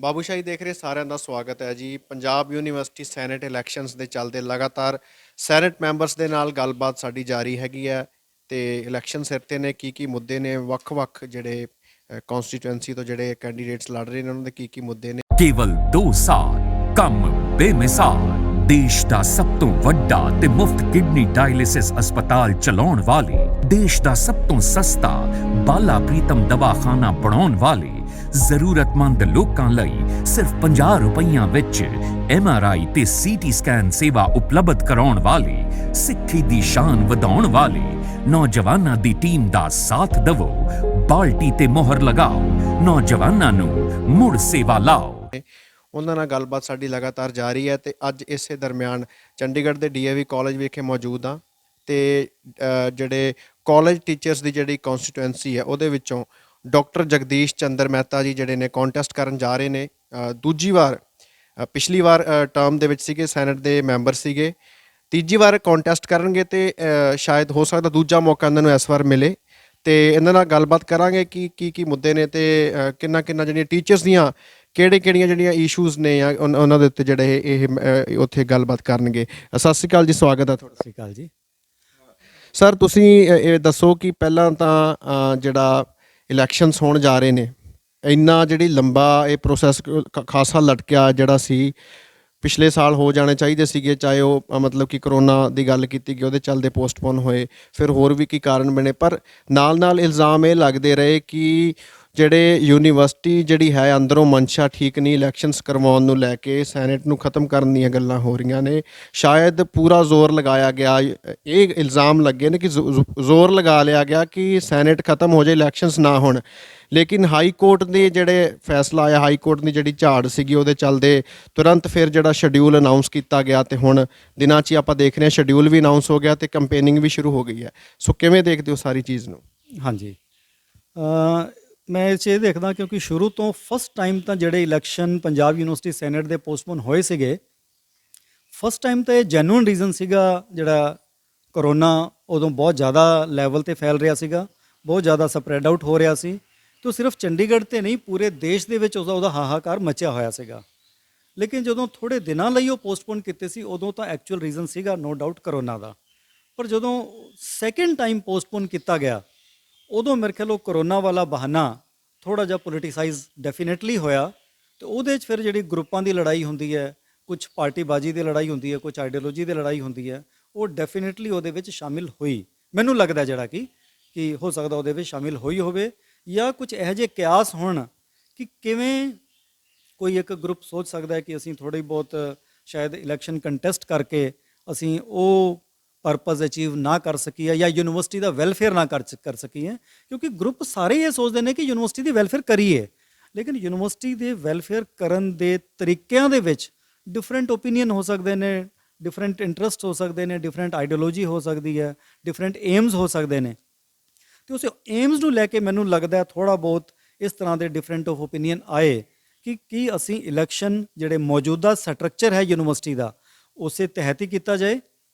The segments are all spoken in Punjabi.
ਬਾਬੂਸ਼ਾਹੀ ਦੇਖ ਰਹੇ ਸਾਰਿਆਂ ਦਾ ਸਵਾਗਤ ਹੈ ਜੀ। ਪੰਜਾਬ ਯੂਨੀਵਰਸਿਟੀ ਸੈਨੇਟ ਇਲੈਕਸ਼ਨਸ ਦੇ ਚੱਲਦੇ ਲਗਾਤਾਰ ਸੈਨੇਟ ਮੈਂਬਰਸ ਦੇ ਨਾਲ ਗੱਲਬਾਤ ਸਾਡੀ ਜਾਰੀ ਹੈਗੀ ਹੈ ਤੇ ਇਲੈਕਸ਼ਨ ਸਿਰ ਤੇ ਨੇ ਕੀ ਮੁੱਦੇ ਨੇ, ਵੱਖ-ਵੱਖ ਜਿਹੜੇ ਕਨਸਟੀਟੂਐਂਸੀ ਤੋਂ ਜਿਹੜੇ ਕੈਂਡੀਡੇਟਸ ਲੜ ਰਹੇ ਨੇ ਉਹਨਾਂ ਦੇ ਕੀ ਮੁੱਦੇ ਨੇ। ਕੇਵਲ 2 ਸਾਲ ਕੰਮ ਬੇਮਿਸਾਲ ਦੇਸ਼ ਦਾ ਸਭ ਤੋਂ ਵੱਡਾ ਤੇ ਮੁਫਤ ਕਿਡਨੀ ਡਾਇਲਿਸਿਸ ਹਸਪਤਾਲ ਚਲਾਉਣ ਵਾਲੇ, ਦੇਸ਼ ਦਾ ਸਭ ਤੋਂ ਸਸਤਾ ਬਾਲਾ ਪ੍ਰੀਤਮ ਦਵਾਖਾਨਾ ਬਣਾਉਣ ਵਾਲੇ, ਜ਼ਰੂਰਤਮੰਦ ਲੋਕਾਂ ਲਈ ਸਿਰਫ 50 ਰੁਪਈਆਂ ਵਿੱਚ MRI ਤੇ CT ਸਕੈਨ ਸੇਵਾ ਉਪਲਬਧ ਕਰਾਉਣ ਵਾਲੇ, ਸਿੱਖੀ ਦੀ ਸ਼ਾਨ ਵਧਾਉਣ ਵਾਲੇ ਨੌਜਵਾਨਾਂ ਦੀ ਟੀਮ ਦਾ ਸਾਥ ਦਵੋ। ਬਾਲਟੀ ਤੇ ਮੋਹਰ ਲਗਾਓ, ਨੌਜਵਾਨਾਂ ਨੂੰ ਮੁੜ ਸੇਵਾ ਲਾਓ। ਉਹਨਾਂ ਨਾਲ ਗੱਲਬਾਤ ਸਾਡੀ ਲਗਾਤਾਰ ਜਾਰੀ ਹੈ ਤੇ ਅੱਜ ਇਸੇ ਦਰਮਿਆਨ ਚੰਡੀਗੜ੍ਹ ਦੇ DAV ਕਾਲਜ ਵਿਖੇ ਮੌਜੂਦ ਹਾਂ ਤੇ ਜਿਹੜੇ ਕਾਲਜ ਟੀਚਰਸ ਦੀ ਜਿਹੜੀ ਕਨਸਟੀਟੂਐਂਸੀ ਹੈ ਉਹਦੇ ਵਿੱਚੋਂ ਡਾਕਟਰ ਜਗਦੀਸ਼ ਚੰਦਰ ਮਹਿਤਾ ਜੀ ਜਿਹੜੇ ਨੇ ਕੰਟੈਸਟ ਕਰਨ ਜਾ ਰਹੇ ਨੇ। ਦੂਜੀ ਵਾਰ ਪਿਛਲੀ ਵਾਰ ਟਰਮ ਦੇ ਵਿੱਚ ਸੀਗੇ, ਸੈਨੇਟ ਦੇ ਮੈਂਬਰ ਸੀਗੇ, ਤੀਜੀ ਵਾਰ ਕੰਟੈਸਟ ਕਰਨਗੇ ਤੇ ਸ਼ਾਇਦ ਹੋ ਸਕਦਾ ਦੂਜਾ ਮੌਕਾ ਇਹਨਾਂ ਨੂੰ ਇਸ ਵਾਰ ਮਿਲੇ ਤੇ ਇਹਨਾਂ ਨਾਲ ਗੱਲਬਾਤ ਕਰਾਂਗੇ ਕਿ ਕੀ ਮੁੱਦੇ ਨੇ ਤੇ ਕਿੰਨਾ ਜਿਹੜੀਆਂ ਟੀਚਰਸ ਦੀਆਂ ਕਿਹੜੀਆਂ ਜਿਹੜੀਆਂ ਇਸ਼ੂਜ਼ ਨੇ ਜਾਂ ਉਹਨਾਂ ਦੇ ਉੱਤੇ ਜਿਹੜੇ ਇਹ ਉੱਥੇ ਗੱਲਬਾਤ ਕਰਨਗੇ। ਸਤਿ ਸ਼੍ਰੀ ਅਕਾਲ ਜੀ, ਸਵਾਗਤ ਹੈ ਤੁਹਾਡਾ। ਸਤਿ ਸ਼੍ਰੀ ਅਕਾਲ ਜੀ ਸਰ, ਤੁਸੀਂ ਇਹ ਦੱਸੋ ਕਿ ਪਹਿਲਾਂ ਤਾਂ ਜਿਹੜਾ ਇਲੈਕਸ਼ਨਸ ਹੋਣ ਜਾ ਰਹੇ ਨੇ, ਇੰਨਾ ਜਿਹੜੀ ਲੰਬਾ ਇਹ ਪ੍ਰੋਸੈਸ ਖਾਸਾ ਲਟਕਿਆ ਜਿਹੜਾ ਸੀ, ਪਿਛਲੇ ਸਾਲ ਹੋ ਜਾਣੇ ਚਾਹੀਦੇ ਸੀਗੇ, ਚਾਹੇ ਉਹ ਮਤਲਬ ਕਿ ਕਰੋਨਾ ਦੀ ਗੱਲ ਕੀਤੀ ਗਈ ਉਹਦੇ ਚੱਲਦੇ ਪੋਸਟਪੋਨ ਹੋਏ, ਫਿਰ ਹੋਰ ਵੀ ਕੀ ਕਾਰਨ ਬਣੇ, ਪਰ ਨਾਲ ਇਲਜ਼ਾਮ ਇਹ ਲੱਗਦੇ ਰਹੇ ਕਿ ਜਿਹੜੇ ਯੂਨੀਵਰਸਿਟੀ ਜਿਹੜੀ ਹੈ ਅੰਦਰੋਂ ਮਨਸ਼ਾ ਠੀਕ ਨਹੀਂ, ਇਲੈਕਸ਼ਨਸ ਕਰਵਾਉਣ ਨੂੰ ਲੈ ਕੇ ਸੈਨੇਟ ਨੂੰ ਖਤਮ ਕਰਨ ਦੀਆਂ ਗੱਲਾਂ ਹੋ ਰਹੀਆਂ ਨੇ। ਸ਼ਾਇਦ ਪੂਰਾ ਜ਼ੋਰ ਲਗਾਇਆ ਗਿਆ, ਇਹ ਇਲਜ਼ਾਮ ਲੱਗੇ ਨੇ ਕਿ ਜ਼ੋਰ ਲਗਾ ਲਿਆ ਗਿਆ ਕਿ ਸੈਨੇਟ ਖਤਮ ਹੋ ਜਾਏ, ਇਲੈਕਸ਼ਨਸ ਨਾ ਹੋਣ। ਲੇਕਿਨ ਹਾਈ ਕੋਰਟ ਦੇ ਜਿਹੜੇ ਫੈਸਲਾ ਆਇਆ, ਹਾਈ ਕੋਰਟ ਦੀ ਜਿਹੜੀ ਝਾੜ ਸੀਗੀ ਉਹਦੇ ਚੱਲਦੇ ਤੁਰੰਤ ਫਿਰ ਜਿਹੜਾ ਸ਼ਡਿਊਲ ਅਨਾਉਂਸ ਕੀਤਾ ਗਿਆ ਤੇ ਹੁਣ ਦਿਨਾਂ 'ਚ ਹੀ ਆਪਾਂ ਦੇਖ ਰਹੇ ਹਾਂ ਸ਼ਡਿਊਲ ਵੀ ਅਨਾਉਂਸ ਹੋ ਗਿਆ ਤੇ ਕੰਪੇਨਿੰਗ ਵੀ ਸ਼ੁਰੂ ਹੋ ਗਈ ਹੈ। ਸੋ ਕਿਵੇਂ ਦੇਖਦੇ ਹੋ ਸਾਰੀ ਚੀਜ਼ ਨੂੰ? ਹਾਂਜੀ, ਮੈਂ ਇਹ 'ਚ ਇਹ ਦੇਖਦਾ ਕਿਉਂਕਿ ਸ਼ੁਰੂ ਤੋਂ ਫਸਟ ਟਾਈਮ ਤਾਂ ਜਿਹੜੇ ਇਲੈਕਸ਼ਨ ਪੰਜਾਬ ਯੂਨੀਵਰਸਿਟੀ ਸੈਨੇਟ ਦੇ ਪੋਸਟਪੋਨ ਹੋਏ ਸੀਗੇ, ਫਸਟ ਟਾਈਮ ਤਾਂ ਇਹ ਜੈਨੂਅਨ ਰੀਜ਼ਨ ਸੀਗਾ, ਜਿਹੜਾ ਕਰੋਨਾ ਉਦੋਂ ਬਹੁਤ ਜ਼ਿਆਦਾ ਲੈਵਲ 'ਤੇ ਫੈਲ ਰਿਹਾ ਸੀਗਾ, ਬਹੁਤ ਜ਼ਿਆਦਾ ਸਪਰੈਡ ਆਊਟ ਹੋ ਰਿਹਾ ਸੀ ਤੇ ਸਿਰਫ ਚੰਡੀਗੜ੍ਹ 'ਤੇ ਨਹੀਂ ਪੂਰੇ ਦੇਸ਼ ਦੇ ਵਿੱਚ ਉਹਦਾ ਹਾਹਾਕਾਰ ਮਚਿਆ ਹੋਇਆ ਸੀਗਾ। ਲੇਕਿਨ ਜਦੋਂ ਥੋੜ੍ਹੇ ਦਿਨਾਂ ਲਈ ਉਹ ਪੋਸਟਪੋਨ ਕੀਤੇ ਸੀ ਉਦੋਂ ਤਾਂ ਐਕਚੁਅਲ ਰੀਜ਼ਨ ਸੀਗਾ ਨੋ ਡਾਊਟ ਕਰੋਨਾ ਦਾ, ਪਰ ਜਦੋਂ ਸੈਕਿੰਡ ਟਾਈਮ ਪੋਸਟਪੋਨ ਕੀਤਾ ਗਿਆ ਉਦੋਂ ਮੇਰੇ ਖਿਆਲ ਉਹ ਕਰੋਨਾ ਵਾਲਾ ਬਹਾਨਾ ਥੋੜ੍ਹਾ ਜਿਹਾ ਪੋਲੀਟੀਸਾਈਜ਼ ਡੈਫੀਨੇਟਲੀ ਹੋਇਆ ਅਤੇ ਉਹਦੇ 'ਚ ਫਿਰ ਜਿਹੜੀ ਗਰੁੱਪਾਂ ਦੀ ਲੜਾਈ ਹੁੰਦੀ ਹੈ, ਕੁਛ ਪਾਰਟੀਬਾਜ਼ੀ ਦੀ ਲੜਾਈ ਹੁੰਦੀ ਹੈ, ਕੁਛ ਆਈਡੀਓਲੋਜੀ ਦੀ ਲੜਾਈ ਹੁੰਦੀ ਹੈ, ਉਹ ਡੈਫੀਨੇਟਲੀ ਉਹਦੇ ਵਿੱਚ ਸ਼ਾਮਿਲ ਹੋਈ। ਮੈਨੂੰ ਲੱਗਦਾ ਜਿਹੜਾ ਕਿ ਹੋ ਸਕਦਾ ਉਹਦੇ ਵਿੱਚ ਸ਼ਾਮਿਲ ਹੋਈ ਹੋਵੇ ਜਾਂ ਕੁਝ ਇਹੋ ਜਿਹੇ ਕਿਆਸ ਹੋਣ ਕਿ ਕਿਵੇਂ ਕੋਈ ਇੱਕ ਗਰੁੱਪ ਸੋਚ ਸਕਦਾ ਹੈ ਕਿ ਅਸੀਂ ਥੋੜ੍ਹੀ ਬਹੁਤ ਸ਼ਾਇਦ ਇਲੈਕਸ਼ਨ ਕੰਟੈਸਟ ਕਰਕੇ ਅਸੀਂ ਉਹ ਪਰਪਸ ਅਚੀਵ ਨਾ ਕਰ ਸਕੀਏ ਜਾਂ ਯੂਨੀਵਰਸਿਟੀ ਦਾ ਵੈਲਫੇਅਰ ਨਾ ਕਰ ਸਕੀਏ, ਕਿਉਂਕਿ ਗਰੁੱਪ ਸਾਰੇ ਇਹ ਸੋਚਦੇ ਨੇ ਕਿ ਯੂਨੀਵਰਸਿਟੀ ਦੀ ਵੈਲਫੇਅਰ ਕਰੀਏ, ਲੇਕਿਨ ਯੂਨੀਵਰਸਿਟੀ ਦੇ ਵੈਲਫੇਅਰ ਕਰਨ ਦੇ ਤਰੀਕਿਆਂ ਦੇ ਵਿੱਚ ਡਿਫਰੈਂਟ ਓਪੀਨੀਅਨ ਹੋ ਸਕਦੇ ਨੇ, ਡਿਫਰੈਂਟ ਇੰਟਰਸਟ ਹੋ ਸਕਦੇ ਨੇ, ਡਿਫਰੈਂਟ ਆਈਡੀਓਲੋਜੀ ਹੋ ਸਕਦੀ ਹੈ, ਡਿਫਰੈਂਟ ਏਮਸ ਹੋ ਸਕਦੇ ਨੇ ਅਤੇ ਉਸ ਏਮਸ ਨੂੰ ਲੈ ਕੇ ਮੈਨੂੰ ਲੱਗਦਾ ਥੋੜ੍ਹਾ ਬਹੁਤ ਇਸ ਤਰ੍ਹਾਂ ਦੇ ਡਿਫਰੈਂਟ ਆਫ ਓਪੀਨੀਅਨ ਆਏ ਕਿ ਕੀ ਅਸੀਂ ਇਲੈਕਸ਼ਨ ਜਿਹੜੇ ਮੌਜੂਦਾ ਸਟਰਕਚਰ ਹੈ ਯੂਨੀਵਰਸਿਟੀ ਦਾ ਉਸੇ ਤਹਿਤ ਹੀ ਕੀਤਾ ਜਾਏ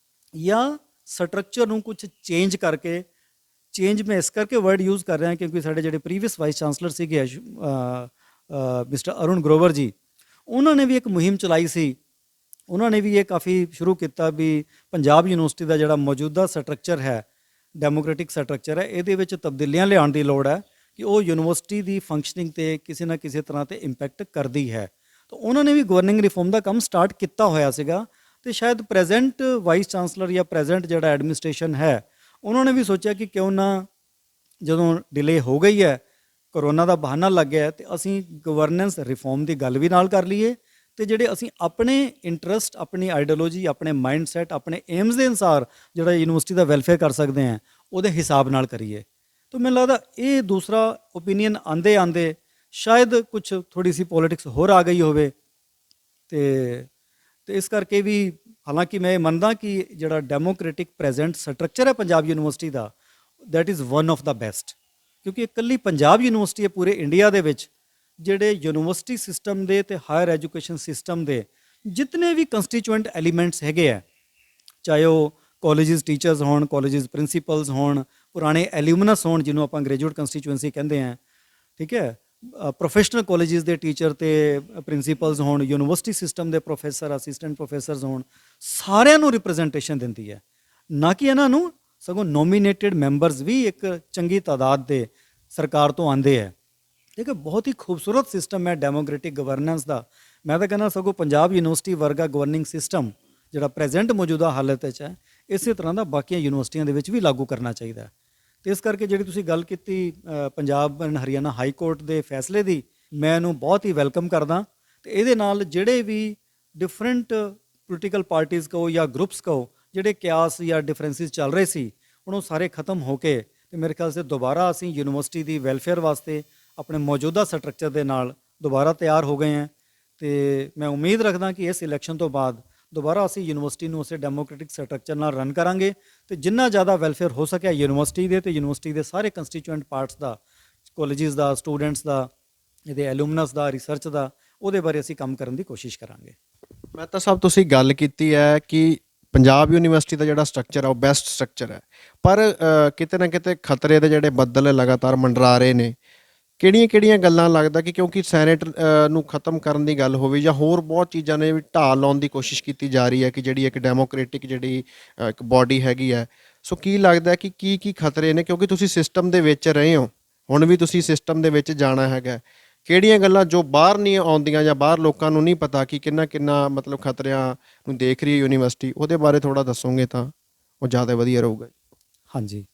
ਜਾਂ ਸਟਰਕਚਰ ਨੂੰ ਕੁਝ ਚੇਂਜ ਕਰਕੇ, ਚੇਂਜ ਮੈਂ ਇਸ ਕਰਕੇ ਵਰਡ ਯੂਜ਼ ਕਰ ਰਿਹਾ ਕਿਉਂਕਿ ਸਾਡੇ ਜਿਹੜੇ ਪ੍ਰੀਵੀਅਸ ਵਾਈਸ ਚਾਂਸਲਰ ਸੀਗੇ ਮਿਸਟਰ ਅਰੁਣ ਗਰੋਵਰ ਜੀ, ਉਹਨਾਂ ਨੇ ਵੀ ਇੱਕ ਮੁਹਿੰਮ ਚਲਾਈ ਸੀ, ਉਹਨਾਂ ਨੇ ਵੀ ਇਹ ਕਾਫੀ ਸ਼ੁਰੂ ਕੀਤਾ ਵੀ ਪੰਜਾਬ ਯੂਨੀਵਰਸਿਟੀ ਦਾ ਜਿਹੜਾ ਮੌਜੂਦਾ ਸਟਰਕਚਰ ਹੈ, ਡੈਮੋਕ੍ਰੈਟਿਕ ਸਟਰਕਚਰ ਹੈ, ਇਹਦੇ ਵਿੱਚ ਤਬਦੀਲੀਆਂ ਲਿਆਉਣ ਦੀ ਲੋੜ ਹੈ ਕਿ ਉਹ ਯੂਨੀਵਰਸਿਟੀ ਦੀ ਫੰਕਸ਼ਨਿੰਗ 'ਤੇ ਕਿਸੇ ਨਾ ਕਿਸੇ ਤਰ੍ਹਾਂ 'ਤੇ ਇੰਪੈਕਟ ਕਰਦੀ ਹੈ। ਤਾਂ ਉਹਨਾਂ ਨੇ ਵੀ ਗਵਰਨਿੰਗ ਰਿਫਾਰਮ ਦਾ ਕੰਮ ਸਟਾਰਟ ਕੀਤਾ ਹੋਇਆ ਸੀਗਾ ਅਤੇ ਸ਼ਾਇਦ ਪ੍ਰੈਜ਼ੈਂਟ ਵਾਈਸ ਚਾਂਸਲਰ ਜਾਂ ਪ੍ਰੈਜ਼ੈਂਟ ਜਿਹੜਾ ਐਡਮਿਨਿਸਟ੍ਰੇਸ਼ਨ ਹੈ ਉਹਨਾਂ ਨੇ ਵੀ ਸੋਚਿਆ ਕਿ ਕਿਉਂ ਨਾ, ਜਦੋਂ ਡਿਲੇ ਹੋ ਗਈ ਹੈ, ਕਰੋਨਾ ਦਾ ਬਹਾਨਾ ਲੱਗ ਗਿਆ ਅਤੇ ਅਸੀਂ ਗਵਰਨੈਂਸ ਰਿਫਾਰਮ ਦੀ ਗੱਲ ਵੀ ਨਾਲ ਕਰ ਲਈਏ ਅਤੇ ਜਿਹੜੇ ਅਸੀਂ ਆਪਣੇ ਇੰਟਰਸਟ, ਆਪਣੀ ਆਈਡੀਓਲੋਜੀ, ਆਪਣੇ ਮਾਈਂਡ ਸੈਟ, ਆਪਣੇ ਏਮਸ ਦੇ ਅਨੁਸਾਰ ਜਿਹੜਾ ਯੂਨੀਵਰਸਿਟੀ ਦਾ ਵੈਲਫੇਅਰ ਕਰ ਸਕਦੇ ਹਾਂ ਉਹਦੇ ਹਿਸਾਬ ਨਾਲ ਕਰੀਏ। ਤਾਂ ਮੈਨੂੰ ਲੱਗਦਾ ਇਹ ਦੂਸਰਾ ਓਪੀਨੀਅਨ ਆਉਂਦੇ ਸ਼ਾਇਦ ਕੁਛ ਥੋੜ੍ਹੀ ਸੀ ਪੋਲੀਟਿਕਸ ਹੋਰ ਆ ਗਈ ਹੋਵੇ ਅਤੇ ਇਸ ਕਰਕੇ ਵੀ, ਹਾਲਾਂਕਿ ਮੈਂ ਇਹ ਮੰਨਦਾ ਕਿ ਜਿਹੜਾ ਡੈਮੋਕ੍ਰੈਟਿਕ ਪ੍ਰੈਜ਼ੈਂਟ ਸਟਰਕਚਰ ਹੈ Punjab university the, that is one of the best, ਕਿਉਂਕਿ ਇਕੱਲੀ ਪੰਜਾਬ ਯੂਨੀਵਰਸਿਟੀ ਹੈ ਪੂਰੇ ਇੰਡੀਆ ਦੇ ਵਿੱਚ ਜਿਹੜੇ ਯੂਨੀਵਰਸਿਟੀ ਸਿਸਟਮ ਦੇ ਅਤੇ ਹਾਇਰ ਐਜੂਕੇਸ਼ਨ ਸਿਸਟਮ ਦੇ ਜਿਤਨੇ ਵੀ ਕੰਸਟੀਚੂਐਂਟ ਐਲੀਮੈਂਟਸ ਹੈਗੇ ਆ, ਚਾਹੇ ਉਹ ਕਾਲਜਿਸ ਟੀਚਰਸ ਹੋਣ, ਕਾਲਜਿਸ ਪ੍ਰਿੰਸੀਪਲਸ ਹੋਣ, ਪੁਰਾਣੇ ਐਲਿਊਮਨਸ ਹੋਣ ਜਿਹਨੂੰ ਆਪਾਂ ਗ੍ਰੈਜੂਏਟ ਕੰਸਟੀਚੂਐਂਸੀ ਕਹਿੰਦੇ ਹਾਂ, ਠੀਕ ਹੈ, ਪ੍ਰੋਫੈਸ਼ਨਲ ਕਾਲਜਿਸ ਦੇ ਟੀਚਰ ਤੇ ਪ੍ਰਿੰਸੀਪਲਸ ਹੋਣ, ਯੂਨੀਵਰਸਿਟੀ ਸਿਸਟਮ ਦੇ ਪ੍ਰੋਫੈਸਰ, ਅਸਿਸਟੈਂਟ ਪ੍ਰੋਫੈਸਰਸ ਹੋਣ, ਸਾਰਿਆਂ ਨੂੰ ਰਿਪਰੈਜ਼ੈਂਟੇਸ਼ਨ ਦਿੰਦੀ ਹੈ। ਨਾ ਕਿ ਇਹਨਾਂ ਨੂੰ, ਸਗੋਂ ਨੋਮੀਨੇਟਡ ਮੈਂਬਰਸ ਵੀ ਇੱਕ ਚੰਗੀ ਤਾਦਾਦ ਦੇ ਸਰਕਾਰ ਤੋਂ ਆਉਂਦੇ ਹੈ। ਇੱਕ ਬਹੁਤ ਹੀ ਖੂਬਸੂਰਤ ਸਿਸਟਮ ਹੈ ਡੈਮੋਕ੍ਰੈਟਿਕ ਗਵਰਨੈਂਸ ਦਾ। ਮੈਂ ਤਾਂ ਕਹਿੰਦਾ ਸਗੋਂ ਪੰਜਾਬ ਯੂਨੀਵਰਸਿਟੀ ਵਰਗਾ ਗਵਰਨਿੰਗ ਸਿਸਟਮ ਜਿਹੜਾ ਪ੍ਰੈਜ਼ੈਂਟ ਮੌਜੂਦਾ ਹਾਲਤ ਵਿੱਚ ਹੈ, ਇਸੇ ਤਰ੍ਹਾਂ ਦਾ ਬਾਕੀਆਂ ਯੂਨੀਵਰਸਿਟੀਆਂ ਦੇ ਵਿੱਚ ਵੀ ਲਾਗੂ ਕਰਨਾ ਚਾਹੀਦਾ ਹੈ। ਤੇ ਇਸ ਕਰਕੇ ਜਿਹੜੀ ਤੁਸੀਂ ਗੱਲ ਕੀਤੀ Punjab and Haryana high court ਦੇ ਫੈਸਲੇ ਦੀ, ਮੈਂ ਇਹਨੂੰ ਬਹੁਤ ਹੀ ਵੈਲਕਮ ਕਰਦਾ। ਤੇ ਇਹਦੇ ਨਾਲ ਜਿਹੜੇ ਵੀ ਡਿਫਰੈਂਟ ਪੋਲੀਟੀਕਲ ਪਾਰਟੀਆਂ ਕਹੋ ਜਾਂ ਗਰੁੱਪਸ ਕਹੋ, ਜਿਹੜੇ ਕਿਆਸ ਜਾਂ ਡਿਫਰੈਂਸਿਸ ਚੱਲ ਰਹੇ ਸੀ, ਹੁਣ ਉਹ ਸਾਰੇ ਖਤਮ ਹੋ ਕੇ ਤੇ ਮੇਰੇ ਖਿਆਲ ਸੇ ਦੁਬਾਰਾ ਅਸੀਂ ਯੂਨੀਵਰਸਿਟੀ ਦੀ ਵੈਲਫੇਅਰ ਵਾਸਤੇ ਆਪਣੇ ਮੌਜੂਦਾ ਸਟਰਕਚਰ ਦੇ ਨਾਲ ਦੁਬਾਰਾ ਤਿਆਰ ਹੋ ਗਏ ਹਾਂ। ਤੇ ਮੈਂ ਉਮੀਦ ਰੱਖਦਾ ਕਿ ਇਸ ਇਲੈਕਸ਼ਨ ਤੋਂ ਬਾਅਦ ਦੁਬਾਰਾ ਅਸੀਂ ਯੂਨੀਵਰਸਿਟੀ ਨੂੰ ਉਸੇ ਡੈਮੋਕ੍ਰੈਟਿਕ ਸਟਰਕਚਰ ਨਾਲ ਰਨ ਕਰਾਂਗੇ ਤੇ ਜਿੰਨਾ ਜ਼ਿਆਦਾ ਵੈਲਫੇਅਰ ਹੋ ਸਕਿਆ ਯੂਨੀਵਰਸਿਟੀ ਦੇ ਤੇ ਯੂਨੀਵਰਸਿਟੀ ਦੇ ਸਾਰੇ ਕੰਸਟੀਚੂਐਂਟ ਪਾਰਟਸ ਦਾ, ਕਾਲਜਿਸ ਦਾ, ਸਟੂਡੈਂਟਸ ਦਾ, ਇਹਦੇ ਐਲੂਮਨਸ ਦਾ, ਰਿਸਰਚ ਦਾ, ਉਹਦੇ ਬਾਰੇ ਅਸੀਂ ਕੰਮ ਕਰਨ ਦੀ ਕੋਸ਼ਿਸ਼ ਕਰਾਂਗੇ। ਮਹਿਤਾ ਸਾਹਿਬ, ਤੁਸੀਂ ਗੱਲ ਕੀਤੀ ਹੈ ਕਿ ਪੰਜਾਬ ਯੂਨੀਵਰਸਿਟੀ ਦਾ ਜਿਹੜਾ ਸਟਰਕਚਰ ਹੈ ਉਹ ਬੈਸਟ ਸਟਰਕਚਰ ਹੈ, ਪਰ ਕਿਤੇ ਨਾ ਕਿਤੇ ਖਤਰੇ ਦੇ ਜਿਹੜੇ ਬੱਦਲ ਲਗਾਤਾਰ ਮੰਡਰਾ ਰਹੇ ਨੇ। ਕਿਹੜੀਆਂ ਗੱਲਾਂ ਲੱਗਦਾ ਕਿ ਕਿਉਂਕਿ ਸੈਨੇਟ ਨੂੰ ਖਤਮ ਕਰਨ ਦੀ ਗੱਲ ਹੋਵੇ ਜਾਂ ਹੋਰ ਬਹੁਤ ਚੀਜ਼ਾਂ ਨੇ ਵੀ ਢਾਹ ਲਾਉਣ ਦੀ ਕੋਸ਼ਿਸ਼ ਕੀਤੀ ਜਾ ਰਹੀ ਹੈ ਕਿ ਜਿਹੜੀ ਇੱਕ ਡੈਮੋਕ੍ਰੈਟਿਕ ਜਿਹੜੀ ਇੱਕ ਬਾਡੀ ਹੈਗੀ ਹੈ, ਸੋ ਕੀ ਲੱਗਦਾ ਕਿ ਕੀ ਖਤਰੇ ਨੇ? ਕਿਉਂਕਿ ਤੁਸੀਂ ਸਿਸਟਮ ਦੇ ਵਿੱਚ ਰਹੇ ਹੋ, ਹੁਣ ਵੀ ਤੁਸੀਂ ਸਿਸਟਮ ਦੇ ਵਿੱਚ ਜਾਣਾ ਹੈਗਾ। ਕਿਹੜੀਆਂ ਗੱਲਾਂ ਜੋ ਬਾਹਰ ਨਹੀਂ ਆਉਂਦੀਆਂ ਜਾਂ ਬਾਹਰ ਲੋਕਾਂ ਨੂੰ ਨਹੀਂ ਪਤਾ ਕਿ ਕਿੰਨਾ ਮਤਲਬ ਖਤਰਿਆਂ ਨੂੰ ਦੇਖ ਰਹੀ ਹੈ ਯੂਨੀਵਰਸਿਟੀ, ਉਹਦੇ ਬਾਰੇ ਥੋੜ੍ਹਾ ਦੱਸੋਗੇ ਤਾਂ ਉਹ ਜ਼ਿਆਦਾ ਵਧੀਆ ਰਹੂਗਾ। ਹਾਂਜੀ,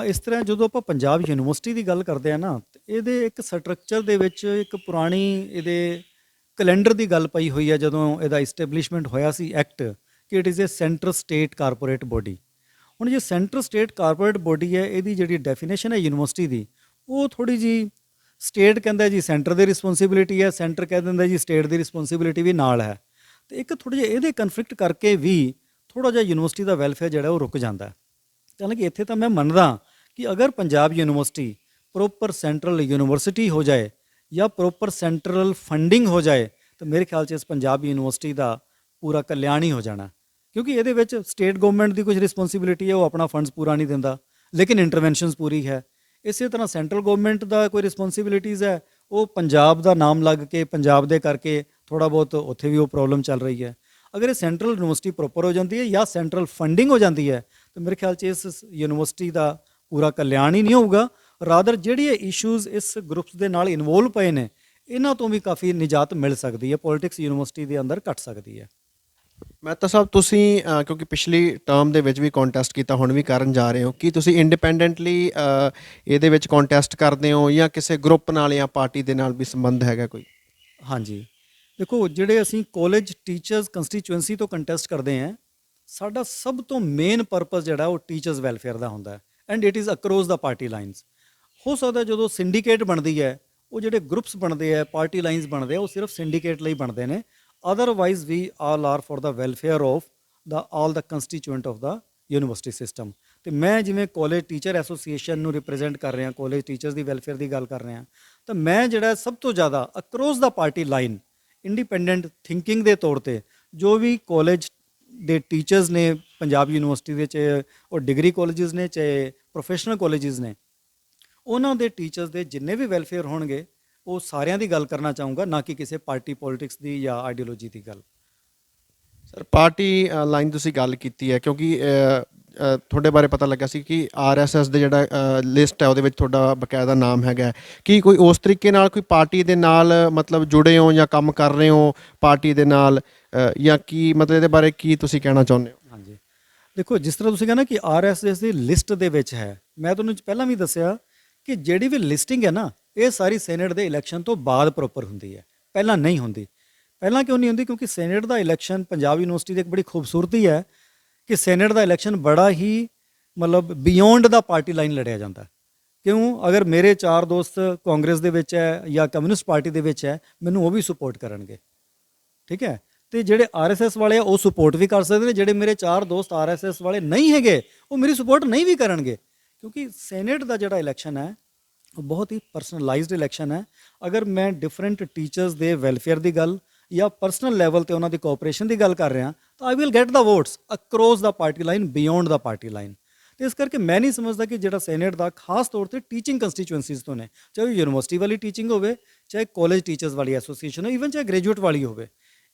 ਇਸ ਤਰ੍ਹਾਂ ਜਦੋਂ ਆਪਾਂ ਪੰਜਾਬ ਯੂਨੀਵਰਸਿਟੀ ਦੀ ਗੱਲ ਕਰਦੇ ਆ ਨਾ, ਇਹਦੇ ਇੱਕ ਸਟਰਕਚਰ ਦੇ ਵਿੱਚ ਇੱਕ ਪੁਰਾਣੀ ਇਹਦੇ ਕੈਲੰਡਰ ਦੀ ਗੱਲ ਪਈ ਹੋਈ ਹੈ। ਜਦੋਂ ਇਹਦਾ ਇਸਟੈਬਲਿਸ਼ਮੈਂਟ ਹੋਇਆ ਸੀ ਐਕਟ, ਕਿ it is a centre state corporate body. ਹੁਣ ਜੇ ਸੈਂਟਰ ਸਟੇਟ ਕਾਰਪੋਰੇਟ ਬੋਡੀ ਹੈ, ਇਹਦੀ ਜਿਹੜੀ ਡੈਫੀਨੇਸ਼ਨ ਹੈ ਯੂਨੀਵਰਸਿਟੀ ਦੀ, ਉਹ ਥੋੜ੍ਹੀ ਜੀ ਸਟੇਟ ਕਹਿੰਦਾ ਜੀ ਸੈਂਟਰ ਦੀ ਰਿਸਪੌਂਸਿਬਿਲਿਟੀ ਹੈ, ਸੈਂਟਰ ਕਹਿ ਦਿੰਦਾ ਜੀ ਸਟੇਟ ਦੀ ਰਿਸਪੌਂਸਿਬਿਲਿਟੀ ਵੀ ਨਾਲ ਹੈ। ਤੇ ਇੱਕ ਥੋੜ੍ਹੇ ਜਿਹੇ ਇਹਦੇ ਕਨਫਲਿਕਟ ਕਰਕੇ ਵੀ ਥੋੜ੍ਹਾ ਜਿਹਾ ਯੂਨੀਵਰਸਿਟੀ ਦਾ ਵੈਲਫੇਅਰ ਜਿਹੜਾ ਉਹ ਰੁਕ ਜਾਂਦਾ। ਹਾਲਾਂਕਿ ਇੱਥੇ ਤਾਂ ਮੈਂ ਮੰਨਦਾ ਕਿ ਅਗਰ Punjab university proper central university ਹੋ ਜਾਏ ਜਾਂ ਪ੍ਰੋਪਰ ਸੈਂਟਰਲ ਫੰਡਿੰਗ ਹੋ ਜਾਏ ਤਾਂ ਮੇਰੇ ਖਿਆਲ 'ਚ ਇਸ ਪੰਜਾਬ ਯੂਨੀਵਰਸਿਟੀ ਦਾ ਪੂਰਾ ਕਲਿਆਣ ਹੀ ਹੋ ਜਾਣਾ। ਕਿਉਂਕਿ ਇਹਦੇ ਵਿੱਚ ਸਟੇਟ ਗਵਰਨਮੈਂਟ ਦੀ ਕੁਝ ਰਿਸਪੌਂਸਿਬਿਲਿਟੀ ਹੈ, ਉਹ ਆਪਣਾ ਫੰਡਸ ਪੂਰਾ ਨਹੀਂ ਦਿੰਦਾ, ਲੇਕਿਨ ਇੰਟਰਵੈਂਸ਼ਨਸ ਪੂਰੀ ਹੈ। ਇਸੇ ਤਰ੍ਹਾਂ ਸੈਂਟਰਲ ਗਵਰਨਮੈਂਟ ਦਾ ਕੋਈ ਰਿਸਪੌਂਸਿਬਿਲਿਟੀਜ਼ ਹੈ, ਉਹ ਪੰਜਾਬ ਦਾ ਨਾਮ ਲੱਗ ਕੇ ਪੰਜਾਬ ਦੇ ਕਰਕੇ ਥੋੜ੍ਹਾ ਬਹੁਤ ਉੱਥੇ ਵੀ ਉਹ ਪ੍ਰੋਬਲਮ ਚੱਲ ਰਹੀ ਹੈ। ਅਗਰ ਇਹ ਸੈਂਟਰਲ ਯੂਨੀਵਰਸਿਟੀ ਪ੍ਰੋਪਰ ਹੋ ਜਾਂਦੀ ਹੈ ਜਾਂ ਸੈਂਟਰਲ ਫੰਡਿੰਗ ਹੋ ਜਾਂਦੀ ਹੈ ਤਾਂ ਮੇਰੇ ਖਿਆਲ 'ਚ ਇਸ ਯੂਨੀਵਰਸਿਟੀ ਦਾ ਪੂਰਾ ਕਲਿਆਣ ਹੀ ਨਹੀਂ ਹੋਊਗਾ। ਰਾਦਰ ਜਿਹੜੀ ਇਹ ਇਸ਼ੂਜ਼ ਇਸ ਗਰੁੱਪਸ ਦੇ ਨਾਲ ਇਨਵੋਲਵ ਪਏ ਨੇ, ਇਹਨਾਂ ਤੋਂ ਵੀ ਕਾਫੀ ਨਿਜਾਤ ਮਿਲ ਸਕਦੀ ਹੈ, ਪੋਲਿਟਿਕਸ ਯੂਨੀਵਰਸਿਟੀ ਦੇ ਅੰਦਰ ਘਟ ਸਕਦੀ ਹੈ। ਮਹਿਤਾ ਸਾਹਿਬ, ਤੁਸੀਂ ਕਿਉਂਕਿ ਪਿਛਲੀ ਟਰਮ ਦੇ ਵਿੱਚ ਵੀ ਕੰਟੈਸਟ ਕੀਤਾ, ਹੁਣ ਵੀ ਕਰਨ ਜਾ ਰਹੇ ਹੋ, ਕੀ ਤੁਸੀਂ ਇੰਡੀਪੈਂਡੈਂਟਲੀ ਇਹਦੇ ਵਿੱਚ ਕੰਟੈਸਟ ਕਰਦੇ ਹੋ ਜਾਂ ਕਿਸੇ ਗਰੁੱਪ ਨਾਲ ਜਾਂ ਪਾਰਟੀ ਦੇ ਨਾਲ ਵੀ ਸੰਬੰਧ ਹੈਗਾ ਕੋਈ? ਹਾਂਜੀ, ਦੇਖੋ, ਜਿਹੜੇ ਅਸੀਂ ਕਾਲਜ ਟੀਚਰਸ ਕੰਸਟੀਚੁਐਂਸੀ ਤੋਂ ਕੰਟੈਸਟ ਕਰਦੇ ਹਾਂ, ਸਾਡਾ ਸਭ ਤੋਂ ਮੇਨ ਪਰਪਸ ਜਿਹੜਾ ਉਹ ਟੀਚਰਸ ਵੈਲਫੇਅਰ ਦਾ ਹੁੰਦਾ ਹੈ and it is across the party lines. ਹੋ ਸਕਦਾ ਜਦੋਂ ਸਿੰਡੀਕੇਟ ਬਣਦੀ ਹੈ, ਉਹ ਜਿਹੜੇ ਗਰੁੱਪਸ ਬਣਦੇ ਆ, ਪਾਰਟੀ ਲਾਈਨਸ ਬਣਦੇ ਆ, ਉਹ ਸਿਰਫ ਸਿੰਡੀਕੇਟ ਲਈ ਬਣਦੇ ਨੇ। Otherwise we all are for the welfare of the all the constituent of the university system. ਤੇ ਮੈਂ ਜਿਵੇਂ ਕਾਲਜ ਟੀਚਰ ਐਸੋਸੀਏਸ਼ਨ ਨੂੰ ਰਿਪਰੈਜ਼ੈਂਟ ਕਰ ਰਿਹਾ, ਕਾਲਜ ਟੀਚਰਸ ਦੀ ਵੈਲਫੇਅਰ ਦੀ ਗੱਲ ਕਰ ਰਿਹਾ, ਤਾਂ ਮੈਂ ਜਿਹੜਾ ਸਭ ਤੋਂ ਜ਼ਿਆਦਾ across the party line independent thinking ਦੇ ਤੌਰ ਤੇ ਜੋ ਵੀ ਕਾਲਜ ਦੇ ਟੀਚਰਸ ਨੇ ਪੰਜਾਬ ਯੂਨੀਵਰਸਿਟੀ ਦੇ, ਚਾਹੇ ਉਹ ਡਿਗਰੀ ਕਾਲਜਿਸ ਨੇ ਚਾਹੇ ਪ੍ਰੋਫੈਸ਼ਨਲ ਕਾਲਜਿਸ ਨੇ, ਉਹਨਾਂ ਦੇ ਟੀਚਰਸ ਦੇ ਜਿੰਨੇ ਵੀ ਵੈਲਫੇਅਰ ਹੋਣਗੇ ਉਹ ਸਾਰਿਆਂ ਦੀ ਗੱਲ ਕਰਨਾ ਚਾਹੂੰਗਾ, ਨਾ ਕਿ ਕਿਸੇ ਪਾਰਟੀ ਪੋਲਿਟਿਕਸ ਦੀ ਜਾਂ ਆਈਡੀਓਲੋਜੀ ਦੀ ਗੱਲ। ਸਰ, ਪਾਰਟੀ ਲਾਈਨ ਤੁਸੀਂ ਗੱਲ ਕੀਤੀ ਹੈ, ਕਿਉਂਕਿ ਤੁਹਾਡੇ ਬਾਰੇ ਪਤਾ ਲੱਗਾ ਸੀ ਕਿ RSS ਦੇ ਜਿਹੜਾ ਲਿਸਟ ਹੈ ਉਹਦੇ ਵਿੱਚ ਤੁਹਾਡਾ ਬਕਾਇਦਾ ਨਾਮ ਹੈਗਾ। ਕੀ ਕੋਈ ਉਸ ਤਰੀਕੇ ਨਾਲ ਕੋਈ ਪਾਰਟੀ ਦੇ ਨਾਲ ਮਤਲਬ ਜੁੜੇ ਹੋ ਜਾਂ ਕੰਮ ਕਰ ਰਹੇ ਹੋ ਪਾਰਟੀ ਦੇ ਨਾਲ, ਜਾਂ ਕੀ ਮਤਲਬ ਇਹਦੇ ਬਾਰੇ ਕੀ ਤੁਸੀਂ ਕਹਿਣਾ ਚਾਹੁੰਦੇ ਹੋ? ਹਾਂਜੀ, ਦੇਖੋ, ਜਿਸ ਤਰ੍ਹਾਂ ਤੁਸੀਂ ਕਹਿੰਦੇ ਕਿ RSS ਦੀ ਲਿਸਟ ਦੇ ਵਿੱਚ ਹੈ, ਮੈਂ ਤੁਹਾਨੂੰ ਪਹਿਲਾਂ ਵੀ ਦੱਸਿਆ ਕਿ ਜਿਹੜੀ ਵੀ ਲਿਸਟਿੰਗ ਹੈ ਨਾ, ਇਹ ਸਾਰੀ ਸੈਨੇਟ ਦੇ ਇਲੈਕਸ਼ਨ ਤੋਂ ਬਾਅਦ ਪ੍ਰੋਪਰ ਹੁੰਦੀ ਹੈ, ਪਹਿਲਾਂ ਨਹੀਂ ਹੁੰਦੀ। ਪਹਿਲਾਂ ਕਿਉਂ ਨਹੀਂ ਹੁੰਦੀ? ਕਿਉਂਕਿ ਸੈਨੇਟ ਦਾ ਇਲੈਕਸ਼ਨ ਪੰਜਾਬ ਯੂਨੀਵਰਸਿਟੀ ਦੀ ਇੱਕ ਬੜੀ ਖੂਬਸੂਰਤੀ ਹੈ ਕਿ ਸੈਨੇਟ ਦਾ ਇਲੈਕਸ਼ਨ ਬੜਾ ਹੀ ਮਤਲਬ ਬਿਯੋਂਡ ਦਾ ਪਾਰਟੀ ਲਾਈਨ ਲੜਿਆ ਜਾਂਦਾ। ਕਿਉਂ? ਅਗਰ ਮੇਰੇ 4 ਦੋਸਤ ਕਾਂਗਰਸ ਦੇ ਵਿੱਚ ਹੈ ਜਾਂ ਕਮਿਊਨਿਸਟ ਪਾਰਟੀ ਦੇ ਵਿੱਚ ਹੈ, ਮੈਨੂੰ ਉਹ ਵੀ ਸਪੋਰਟ ਕਰਨਗੇ, ਠੀਕ ਹੈ। ਤੇ ਜਿਹੜੇ RSS ਵਾਲੇ ਆ ਉਹ ਸਪੋਰਟ ਵੀ ਕਰ ਸਕਦੇ ਨੇ, ਜਿਹੜੇ ਮੇਰੇ 4 ਦੋਸਤ RSS ਵਾਲੇ ਨਹੀਂ ਹੈਗੇ ਉਹ ਮੇਰੀ ਸਪੋਰਟ ਨਹੀਂ ਵੀ ਕਰਨਗੇ, ਕਿਉਂਕਿ ਸੈਨੇਟ ਦਾ ਜਿਹੜਾ ਇਲੈਕਸ਼ਨ ਹੈ ਉਹ ਬਹੁਤ ਹੀ ਪਰਸਨਲਾਈਜ਼ਡ ਇਲੈਕਸ਼ਨ ਹੈ। ਅਗਰ ਮੈਂ ਡਿਫਰੈਂਟ ਟੀਚਰਸ ਦੇ ਵੈਲਫੇਅਰ ਦੀ ਗੱਲ ਜਾਂ ਪਰਸਨਲ ਲੈਵਲ ਤੇ ਉਹਨਾਂ ਦੀ ਕੋਆਪਰੇਸ਼ਨ ਦੀ ਗੱਲ ਕਰ ਰਿਹਾ ਤਾਂ I will get the votes across the party line, beyond the party line. ਤੇ ਇਸ ਕਰਕੇ ਮੈਂ ਨਹੀਂ ਸਮਝਦਾ ਕਿ ਜਿਹੜਾ ਸੈਨੇਟ ਦਾ ਖਾਸ ਤੌਰ ਤੇ ਟੀਚਿੰਗ ਕੰਸਟੀਚੁਐਂਸੀਜ਼ ਤੋਂ ਨੇ, ਚਾਹੇ ਉਹ ਯੂਨੀਵਰਸਿਟੀ ਵਾਲੀ ਟੀਚਿੰਗ ਹੋਵੇ, ਚਾਹੇ ਕਾਲਜ ਟੀਚਰਸ ਵਾਲੀ ਐਸੋਸੀਏਸ਼ਨ ਹੋ, ਈਵਨ ਚਾਹੇ ਗ੍ਰੈਜੂਏਟ ਵਾਲੀ ਹੋਵੇ,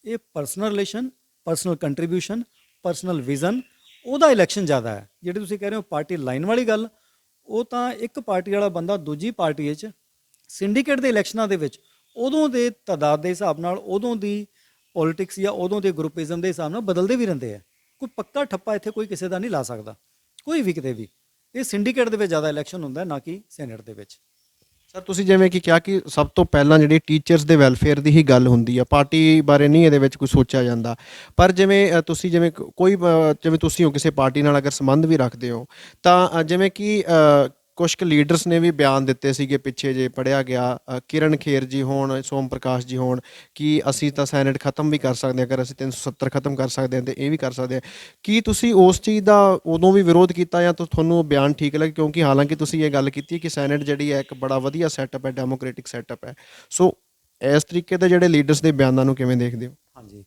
ਇਹ personal relation, personal contribution, personal vision, ਉਹਦਾ ਇਲੈਕਸ਼ਨ ਜ਼ਿਆਦਾ ਹੈ। ਜਿਹੜੇ ਤੁਸੀਂ ਕਹਿ ਰਹੇ ਹੋ ਪਾਰਟੀ ਲਾਈਨ ਵਾਲੀ ਗੱਲ, ਉਹ ਤਾਂ ਇੱਕ ਪਾਰਟੀ ਵਾਲਾ ਬੰਦਾ ਦੂਜੀ ਪਾਰਟੀ ਵਿੱਚ ਸਿੰਡੀਕੇਟ ਦੇ ਇਲੈਕਸ਼ਨਾਂ ਦੇ ਵਿੱਚ ਉਦੋਂ ਦੇ ਤਾਦਾਦ ਦੇ ਹਿਸਾਬ ਨਾਲ, ਉਦੋਂ ਦੀ ਪੋਲਿਟਿਕਸ ਜਾਂ ਉਦੋਂ ਦੇ ਗਰੁੱਪਿਜ਼ਮ ਦੇ ਹਿਸਾਬ ਨਾਲ ਬਦਲਦੇ ਵੀ ਰਹਿੰਦੇ ਆ। ਕੋਈ ਪੱਕਾ ਠੱਪਾ ਇੱਥੇ ਕੋਈ ਕਿਸੇ ਦਾ ਨਹੀਂ ਲਾ ਸਕਦਾ, ਕੋਈ ਵੀ ਕਿਤੇ ਵੀ। ਇਹ ਸਿੰਡੀਕੇਟ ਦੇ ਵਿੱਚ ਜ਼ਿਆਦਾ ਇਲੈਕਸ਼ਨ ਹੁੰਦਾ, ਨਾ ਕਿ ਸੈਨੇਟ ਦੇ ਵਿੱਚ। ਸਰ ਤੁਸੀਂ ਜਿਵੇਂ ਕਿ ਕਿਹਾ ਕਿ ਸਭ ਤੋਂ ਪਹਿਲਾਂ ਜਿਹੜੀ ਟੀਚਰਸ ਦੇ ਵੈਲਫੇਅਰ ਦੀ ਹੀ ਗੱਲ ਹੁੰਦੀ ਆ, ਪਾਰਟੀ ਬਾਰੇ ਨਹੀਂ ਇਹਦੇ ਵਿੱਚ ਕੋਈ ਸੋਚਿਆ ਜਾਂਦਾ। ਪਰ ਜਿਵੇਂ ਤੁਸੀਂ ਜਿਵੇਂ ਜਿਵੇਂ ਤੁਸੀਂ ਹੋ ਕਿਸੇ ਪਾਰਟੀ ਨਾਲ ਅਗਰ ਸੰਬੰਧ ਵੀ ਰੱਖਦੇ ਹੋ, ਤਾਂ ਜਿਵੇਂ ਕਿ ਕੁਛ ਕੁ ਲੀਡਰਸ ਨੇ ਵੀ ਬਿਆਨ ਦਿੱਤੇ ਸੀਗੇ ਪਿੱਛੇ ਜੇ ਪੜ੍ਹਿਆ ਗਿਆ, ਕਿਰਨ ਖੇਰ ਜੀ ਹੋਣ, ਸੋਮ ਪ੍ਰਕਾਸ਼ ਜੀ ਹੋਣ, ਕਿ ਅਸੀਂ ਤਾਂ ਸੈਨੇਟ ਖਤਮ ਵੀ ਕਰ ਸਕਦੇ ਹਾਂ, ਅਗਰ ਅਸੀਂ 370 ਖਤਮ ਕਰ ਸਕਦੇ ਹਾਂ ਤੇ ਇਹ ਵੀ ਕਰ ਸਕਦੇ ਹਾਂ। ਕੀ ਤੁਸੀਂ ਉਸ ਚੀਜ਼ ਦਾ ਉਦੋਂ ਵੀ ਵਿਰੋਧ ਕੀਤਾ ਜਾਂ ਤੁਹਾਨੂੰ ਉਹ ਬਿਆਨ ਠੀਕ ਲੱਗੇ? ਕਿਉਂਕਿ ਹਾਲਾਂਕਿ ਤੁਸੀਂ ਇਹ ਗੱਲ ਕੀਤੀ ਕਿ ਸੈਨੇਟ ਜਿਹੜੀ ਹੈ ਇੱਕ ਬੜਾ ਵਧੀਆ ਸੈਟਅਪ ਹੈ, ਡੈਮੋਕ੍ਰੈਟਿਕ ਸੈਟਅਪ ਹੈ। ਸੋ ਇਸ ਤਰੀਕੇ ਦੇ ਜਿਹੜੇ ਲੀਡਰਸ ਦੇ ਬਿਆਨਾਂ ਨੂੰ ਕਿਵੇਂ ਦੇਖਦੇ ਹੋ? ਹਾਂਜੀ,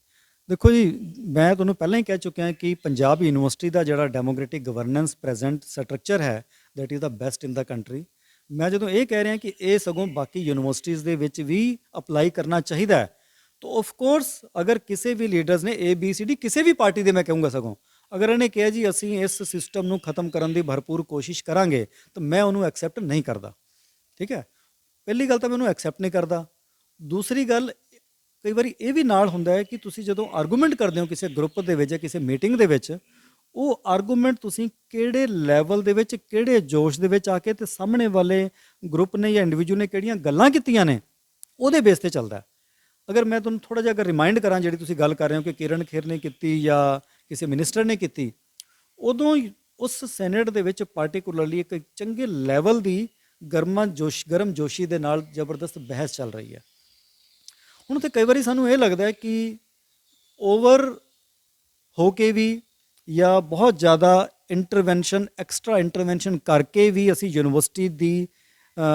ਦੇਖੋ ਜੀ, ਮੈਂ ਤੁਹਾਨੂੰ ਪਹਿਲਾਂ ਹੀ ਕਹਿ ਚੁੱਕਿਆ ਕਿ ਪੰਜਾਬ ਯੂਨੀਵਰਸਿਟੀ ਦਾ ਜਿਹੜਾ ਡੈਮੋਕ੍ਰੈਟਿਕ ਗਵਰਨੈਂਸ ਪ੍ਰੈਜ਼ੈਂਟ ਸਟਰਕਚਰ ਹੈ, that is the best in the country. ਮੈਂ ਜਦੋਂ ਇਹ ਕਹਿ ਰਿਹਾ ਕਿ ਇਹ ਸਗੋਂ ਬਾਕੀ ਯੂਨੀਵਰਸਿਟੀਜ਼ ਦੇ ਵਿੱਚ ਵੀ ਅਪਲਾਈ ਕਰਨਾ ਚਾਹੀਦਾ ਹੈ, ਤਾਂ ਆਫ ਕੋਰਸ ਅਗਰ ਕਿਸੇ ਵੀ ਲੀਡਰਸ ਨੇ ABCD ਕਿਸੇ ਵੀ ਪਾਰਟੀ ਦੇ, ਮੈਂ ਕਹੂੰਗਾ ਸਗੋਂ ਅਗਰ ਇਹਨੇ ਕਿਹਾ ਜੀ ਅਸੀਂ ਇਸ ਸਿਸਟਮ ਨੂੰ ਖਤਮ ਕਰਨ ਦੀ ਭਰਪੂਰ ਕੋਸ਼ਿਸ਼ ਕਰਾਂਗੇ, ਤਾਂ ਮੈਂ ਉਹਨੂੰ ਐਕਸੈਪਟ ਨਹੀਂ ਕਰਦਾ। ਠੀਕ ਹੈ, ਪਹਿਲੀ ਗੱਲ ਤਾਂ ਮੈਂ ਉਹਨੂੰ ਐਕਸੈਪਟ ਨਹੀਂ ਕਰਦਾ। ਦੂਸਰੀ ਗੱਲ, ਕਈ ਵਾਰੀ ਇਹ ਵੀ ਨਾਲ ਹੁੰਦਾ ਹੈ ਕਿ ਤੁਸੀਂ ਜਦੋਂ ਆਰਗੂਮੈਂਟ ਕਰਦੇ ਹੋ ਕਿਸੇ ਗਰੁੱਪ ਦੇ ਵਿੱਚ ਜਾਂ ਕਿਸੇ ਮੀਟਿੰਗ ਦੇ ਵਿੱਚ, ਉਹ ਆਰਗੂਮੈਂਟ ਤੁਸੀਂ ਕਿਹੜੇ ਲੈਵਲ ਦੇ ਵਿੱਚ, ਕਿਹੜੇ ਜੋਸ਼ ਦੇ ਵਿੱਚ ਆ ਕੇ ਤੇ ਸਾਹਮਣੇ ਵਾਲੇ ਗਰੁੱਪ ਨੇ ਜਾਂ ਇੰਡੀਵਿਜੂਅਲ ਨੇ ਕਿਹੜੀਆਂ ਗੱਲਾਂ ਕੀਤੀਆਂ ਨੇ, ਉਹਦੇ ਬੇਸ ਤੇ ਚੱਲਦਾ। ਅਗਰ ਮੈਂ ਤੁਹਾਨੂੰ ਥੋੜਾ ਜਿਹਾ ਅਗਰ ਰਿਮਾਈਂਡ ਕਰਾਂ, ਜਿਹੜੀ ਤੁਸੀਂ ਗੱਲ ਕਰ ਰਹੇ ਹੋ ਕਿ ਕਿਰਨ ਖੇਰ ਨੇ ਕੀਤੀ ਜਾਂ ਕਿਸੇ ਮਿਨਿਸਟਰ ਨੇ ਕੀਤੀ, ਉਦੋਂ ਉਸ ਸੈਨੇਟ ਦੇ ਵਿੱਚ ਪਾਰਟੀਕੂਲਰਲੀ ਇੱਕ ਚੰਗੇ ਲੈਵਲ ਦੀ ਗਰਮ ਜੋਸ਼ੀ ਦੇ ਨਾਲ ਜ਼ਬਰਦਸਤ ਬਹਿਸ ਚੱਲ ਰਹੀ ਹੈ। ਹੁਣ ਤੇ ਕਈ ਵਾਰੀ ਸਾਨੂੰ ਇਹ ਲੱਗਦਾ ਹੈ ਕਿ ਓਵਰ ਹੋ ਕੇ ਵੀ ਜਾਂ ਬਹੁਤ ਜ਼ਿਆਦਾ ਇੰਟਰਵੈਂਸ਼ਨ, ਐਕਸਟਰਾ ਇੰਟਰਵੈਂਸ਼ਨ ਕਰਕੇ ਵੀ ਅਸੀਂ ਯੂਨੀਵਰਸਿਟੀ ਦੀ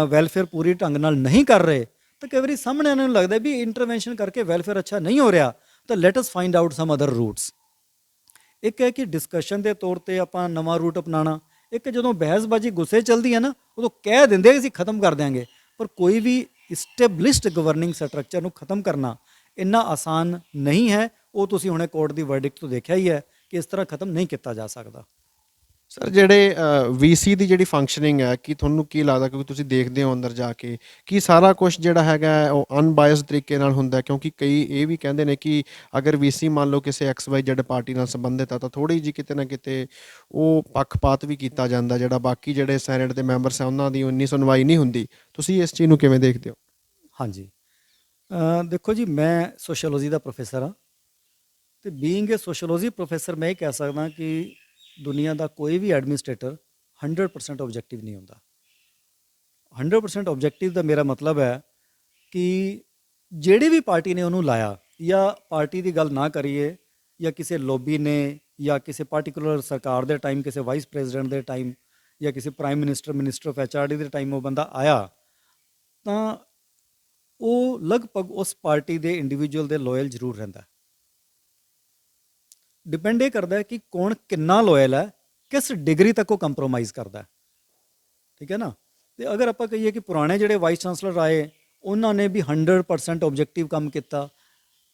ਵੈਲਫੇਅਰ ਪੂਰੀ ਢੰਗ ਨਾਲ ਨਹੀਂ ਕਰ ਰਹੇ, ਤਾਂ ਕਈ ਵਾਰੀ ਸਾਹਮਣੇ ਇਹਨਾਂ ਨੂੰ ਲੱਗਦਾ ਵੀ ਇੰਟਰਵੈਂਸ਼ਨ ਕਰਕੇ ਵੈਲਫੇਅਰ ਅੱਛਾ ਨਹੀਂ ਹੋ ਰਿਹਾ, ਤਾਂ let us find out some other routes. ਇੱਕ ਹੈ ਕਿ ਡਿਸਕਸ਼ਨ ਦੇ ਤੌਰ ਤੇ ਆਪਾਂ ਨਵਾਂ ਰੂਟ ਅਪਣਾਉਣਾ, ਇੱਕ ਜਦੋਂ ਬਹਿਸਬਾਜ਼ੀ ਗੁੱਸੇ ਚੱਲਦੀ ਹੈ ਨਾ, ਉਦੋਂ ਕਹਿ ਦਿੰਦੇ ਕਿ ਅਸੀਂ ਖਤਮ ਕਰ ਦਿਆਂਗੇ। ਪਰ ਕੋਈ ਵੀ ਇਸਟੈਬਲਿਸ਼ਡ ਗਵਰਨਿੰਗ ਸਟਰਕਚਰ ਨੂੰ ਖਤਮ ਕਰਨਾ ਇੰਨਾ ਆਸਾਨ ਨਹੀਂ ਹੈ। ਉਹ ਤੁਸੀਂ ਹੁਣੇ ਕੋਰਟ ਦੀ ਵਰਡਿਕਟ ਤੋਂ ਦੇਖਿਆ ਹੀ ਹੈ ਕਿ ਇਸ ਤਰ੍ਹਾਂ ਖਤਮ ਨਹੀਂ ਕੀਤਾ ਜਾ ਸਕਦਾ। ਸਰ ਜਿਹੜੇ VC ਦੀ ਜਿਹੜੀ ਫੰਕਸ਼ਨਿੰਗ ਹੈ, ਕਿ ਤੁਹਾਨੂੰ ਕੀ ਲੱਗਦਾ, ਕਿਉਂਕਿ ਤੁਸੀਂ ਦੇਖਦੇ ਹੋ ਅੰਦਰ ਜਾ ਕੇ, ਕਿ ਸਾਰਾ ਕੁਝ ਜਿਹੜਾ ਹੈਗਾ ਉਹ ਅਨਬਾਇਸਡ ਤਰੀਕੇ ਨਾਲ ਹੁੰਦਾ? ਕਿਉਂਕਿ ਕਈ ਇਹ ਵੀ ਕਹਿੰਦੇ ਨੇ ਕਿ ਅਗਰ VC ਮੰਨ ਲਓ ਕਿਸੇ XYZ ਪਾਰਟੀ ਨਾਲ ਸੰਬੰਧਿਤ ਆ, ਤਾਂ ਥੋੜ੍ਹੀ ਜਿਹੀ ਕਿਤੇ ਨਾ ਕਿਤੇ ਉਹ ਪੱਖਪਾਤ ਵੀ ਕੀਤਾ ਜਾਂਦਾ, ਜਿਹੜਾ ਬਾਕੀ ਜਿਹੜੇ ਸੈਨੇਟ ਦੇ ਮੈਂਬਰਸ ਆ ਉਹਨਾਂ ਦੀ ਉਨੀ ਸੁਣਵਾਈ ਨਹੀਂ ਹੁੰਦੀ। ਤੁਸੀਂ ਇਸ ਚੀਜ਼ ਨੂੰ ਕਿਵੇਂ ਦੇਖਦੇ ਹੋ? ਹਾਂਜੀ, ਦੇਖੋ ਜੀ, ਮੈਂ ਸੋਸ਼ੀਓਲੋਜੀ ਦਾ ਪ੍ਰੋਫੈਸਰ ਹਾਂ, ਅਤੇ ਬੀਇੰਗ ਏ ਸੋਸ਼ੀਓਲੋਜੀ ਪ੍ਰੋਫੈਸਰ ਮੈਂ ਇਹ ਕਹਿ ਸਕਦਾ ਕਿ ਦੁਨੀਆ ਦਾ ਕੋਈ ਵੀ ਐਡਮਿਨਿਸਟ੍ਰੇਟਰ 100% ਓਬਜੈਕਟਿਵ ਨਹੀਂ ਹੁੰਦਾ। 100% ਓਬਜੈਕਟਿਵ ਦਾ ਮੇਰਾ ਮਤਲਬ ਹੈ ਕਿ ਜਿਹੜੀ ਵੀ ਪਾਰਟੀ ਨੇ ਉਹਨੂੰ ਲਾਇਆ, ਜਾਂ ਪਾਰਟੀ ਦੀ ਗੱਲ ਨਾ ਕਰੀਏ, ਜਾਂ ਕਿਸੇ ਲੋਬੀ ਨੇ, ਜਾਂ ਕਿਸੇ ਪਾਰਟੀਕੂਲਰ ਸਰਕਾਰ ਦੇ ਟਾਈਮ, ਕਿਸੇ ਵਾਈਸ ਪ੍ਰੈਜ਼ੀਡੈਂਟ ਦੇ ਟਾਈਮ, ਜਾਂ ਕਿਸੇ ਪ੍ਰਾਈਮ ਮਿਨਿਸਟਰ ਆਫ HRD ਦੇ ਟਾਈਮ ਉਹ ਬੰਦਾ ਆਇਆ, ਤਾਂ ਉਹ ਲਗਭਗ ਉਸ ਪਾਰਟੀ ਦੇ ਇੰਡੀਵਿਜੂਅਲ ਦੇ ਲੋਇਲ ਜ਼ਰੂਰ ਰਹਿੰਦਾ। ਡਿਪੈਂਡ ਇਹ ਕਰਦਾ ਹੈ ਕਿ ਕੌਣ ਕਿੰਨਾ ਲੋਇਲ ਹੈ, ਕਿਸ ਡਿਗਰੀ ਤੱਕ ਉਹ ਕੰਪਰੋਮਾਈਜ਼ ਕਰਦਾ। ਠੀਕ ਹੈ ਨਾ? ਤੇ ਅਗਰ ਆਪਾਂ ਕਹੀਏ ਕਿ ਪੁਰਾਣੇ ਜਿਹੜੇ ਵਾਈਸ ਚਾਂਸਲਰ ਆਏ, ਉਹਨਾਂ ਨੇ ਵੀ 100% ਓਬਜੈਕਟਿਵ ਕੰਮ ਕੀਤਾ,